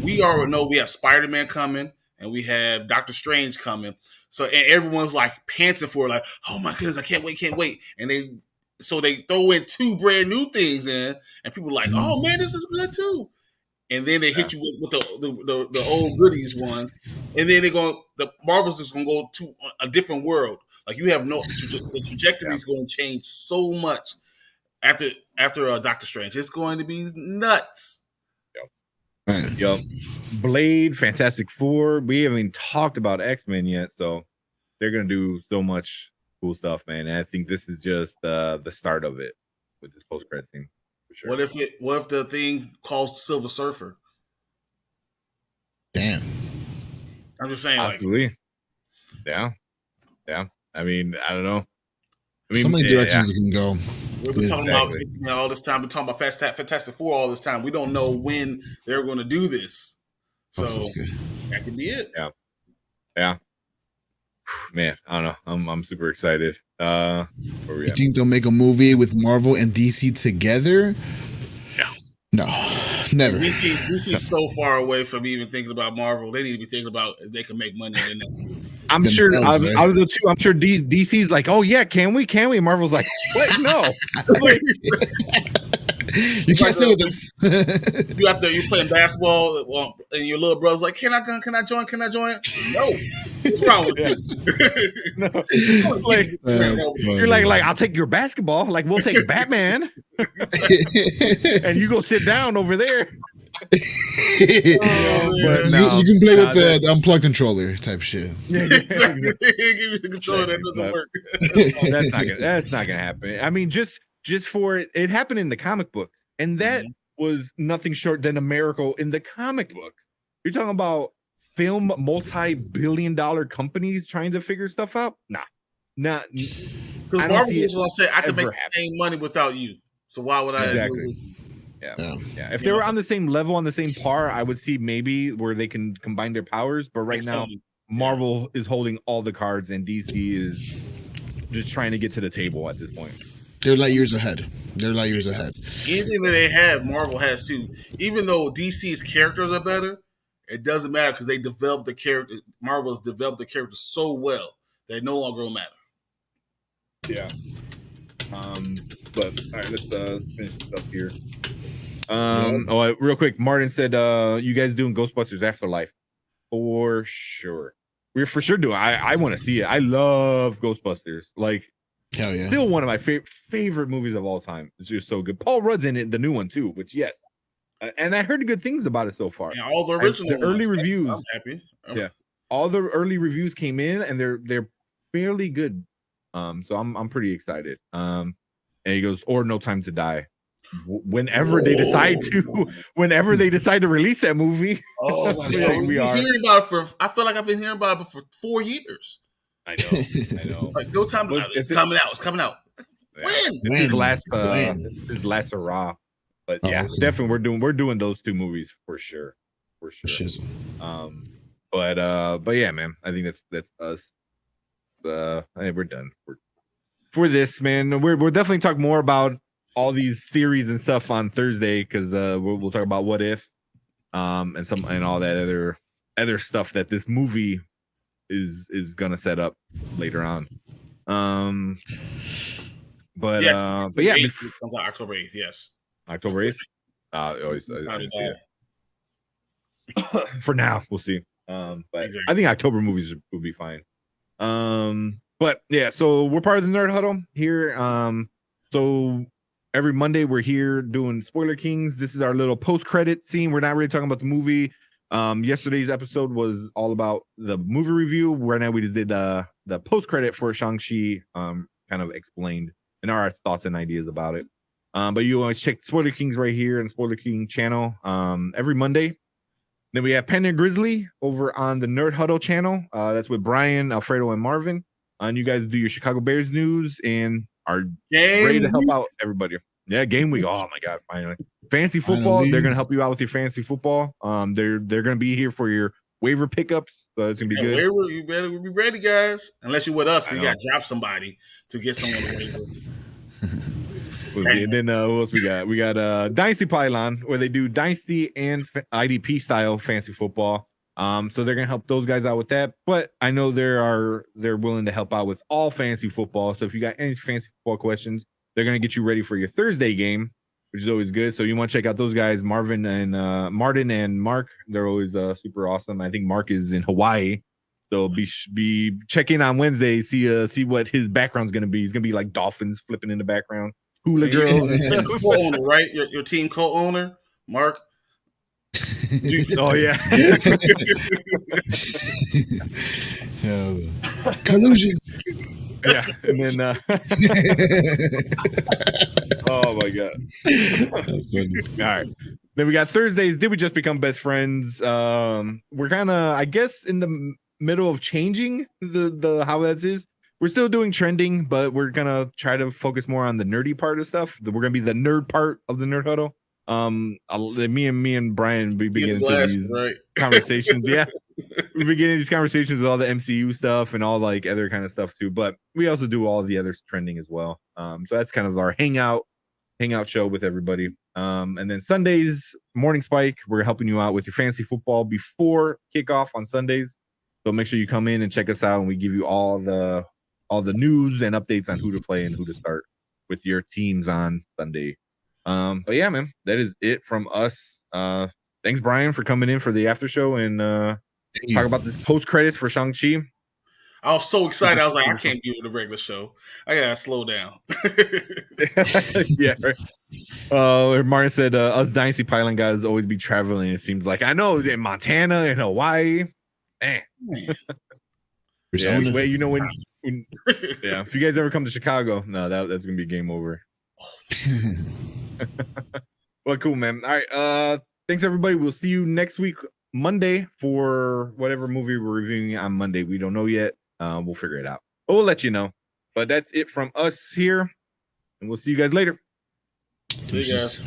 we already know we have Spider-Man coming and we have Doctor Strange coming. So, and everyone's like panting for it, like, oh my goodness, I can't wait. And they throw in 2 brand new things in, and people are like, oh man, this is good too. And then they hit you with the old goodies ones, and then the Marvels is gonna go to a different world. Like, you have the trajectory is going to change so much after Doctor Strange. It's going to be nuts. Yep. Blade, Fantastic Four. We haven't even talked about X-Men yet, so they're gonna do so much cool stuff, man. And I think this is just the start of it with this post-credit scene. For sure. What if the thing calls Silver Surfer? Damn. I'm just saying, possibly. Yeah. I mean, I don't know. I mean, so many directions you can go. We've been talking about all this time. We're talking about Fantastic Four all this time. We don't know when they're going to do this, so that could be it. Yeah. Man, I don't know. I'm super excited. Where we You at? think they'll make a movie with Marvel and DC together? No, never. DC's so far away from even thinking about Marvel. They need to be thinking about if they can make money in their next movie. I'm sure. I'm sure DC's like, oh yeah, can we? Marvel's like, what? No. Like, you can't stay with us. You out there, you playing basketball, and your little brother's like, "Can I join? No, what's wrong with you? No. Like, you're like, I'll take your basketball. Like, we'll take Batman, and you go sit down over there. You can play with the unplugged controller type shit. Yeah, exactly. Give you the controller that doesn't work. That's not gonna happen. I mean, just for it happened in the comic books, and that was nothing short than a miracle in the comic books. You're talking about film multi-billion-dollar companies trying to figure stuff out? Nah. Because Marvel's just gonna say, I can make the same money without you. So why would I? Exactly. Yeah. If they were on the same level, on the same par, I would see maybe where they can combine their powers. But right now, Marvel is holding all the cards, and DC is just trying to get to the table at this point. They're light years ahead. Anything that they have, Marvel has too. Even though DC's characters are better, it doesn't matter because they developed the character. Marvel's developed the characters so well that it no longer will matter. Yeah. But all right, let's finish this up here. Real quick, Martin said, "You guys doing Ghostbusters Afterlife?" For sure, we're for sure doing. I want to see it. I love Ghostbusters. Like, hell yeah, still one of my favorite movies of all time. It's just so good. Paul Rudd's in it, the new one too. Which and I heard good things about it so far. Yeah, all the original early reviews. I'm happy. Yeah, all the early reviews came in, and they're fairly good. So I'm pretty excited. And he goes, or No Time to Die. Whenever they decide to release that movie. Oh my God. We are hearing about it I feel like I've been hearing about it for 4 years. I know. Like, No Time to Die. It's coming out. When? His last hurrah. But definitely we're doing those two movies for sure. But yeah, man, I think that's us. We're done for this, man. We'll definitely talk more about all these theories and stuff on Thursday, because we'll talk about what if, and all that other stuff that this movie is gonna set up later on. But yeah, it comes out October 8th. Yes, October 8th. For now, we'll see. But exactly. I think October movies will be fine. But yeah, so we're part of the Nerd Huddle here. So every Monday we're here doing Spoiler Kings. This is our little post-credit scene. We're not really talking about the movie. Yesterday's episode was all about the movie review. Right now we just did the post-credit for Shang-Chi, kind of explained and our thoughts and ideas about it. But you always check Spoiler Kings right here and Spoiler King channel every Monday. Then we have Pen and Grizzly over on the Nerd Huddle channel. That's with Brian, Alfredo, and Marvin. And you guys do your Chicago Bears news and are ready to help out everybody. Yeah, game week. Oh my God, finally. Fantasy football, they're gonna help you out with your fantasy football. They're gonna be here for your waiver pickups, so it's gonna be good. Waiver, you better be ready, guys. Unless you're with us, you gotta drop somebody to get someone to waiver. And then who else we got? We got Dynasty Pylon, where they do Dynasty and IDP style fantasy football. So they're gonna help those guys out with that. But I know they're willing to help out with all fantasy football. So if you got any fantasy football questions, they're gonna get you ready for your Thursday game, which is always good. So you want to check out those guys, Martin and Mark. They're always super awesome. I think Mark is in Hawaii, so be checking on Wednesday. See what his background's gonna be. He's gonna be like dolphins flipping in the background, hula girls. Co-owner, right? Your team co-owner, Mark. Oh yeah. Collusion. Yeah, and then oh my God. That's funny. All right. Then we got Thursdays. Did we just become best friends? We're kind of, I guess, in the middle of changing the how that is. We're still doing trending, but we're gonna try to focus more on the nerdy part of stuff. We're gonna be the nerd part of the Nerd Huddle. Me and Brian we begin into these conversations. Yeah, we begin these conversations with all the MCU stuff and all like other kind of stuff too. But we also do all the other trending as well. So that's kind of our hangout show with everybody. And then Sundays, Morning Spike, we're helping you out with your fantasy football before kickoff on Sundays. So make sure you come in and check us out, and we give you all the news and updates on who to play and who to start with your teams on Sunday. But yeah, man, that is it from us. Thanks, Brian, for coming in for the after show and talk about the post credits for Shang-Chi. I was so excited. I was like, I can't do the regular show. I gotta slow down. Yeah, right. Martin said, us Dynasty Pylon guys always be traveling. It seems like I know in Montana and Hawaii. Yeah, wait, you know when yeah, if you guys ever come to Chicago, no, that's gonna be game over. Well, cool, man. All right, thanks everybody. We'll see you next week, Monday, for whatever movie we're reviewing on Monday. We don't know yet. We'll figure it out, but we'll let you know. But that's it from us here, and we'll see you guys later. See you guys.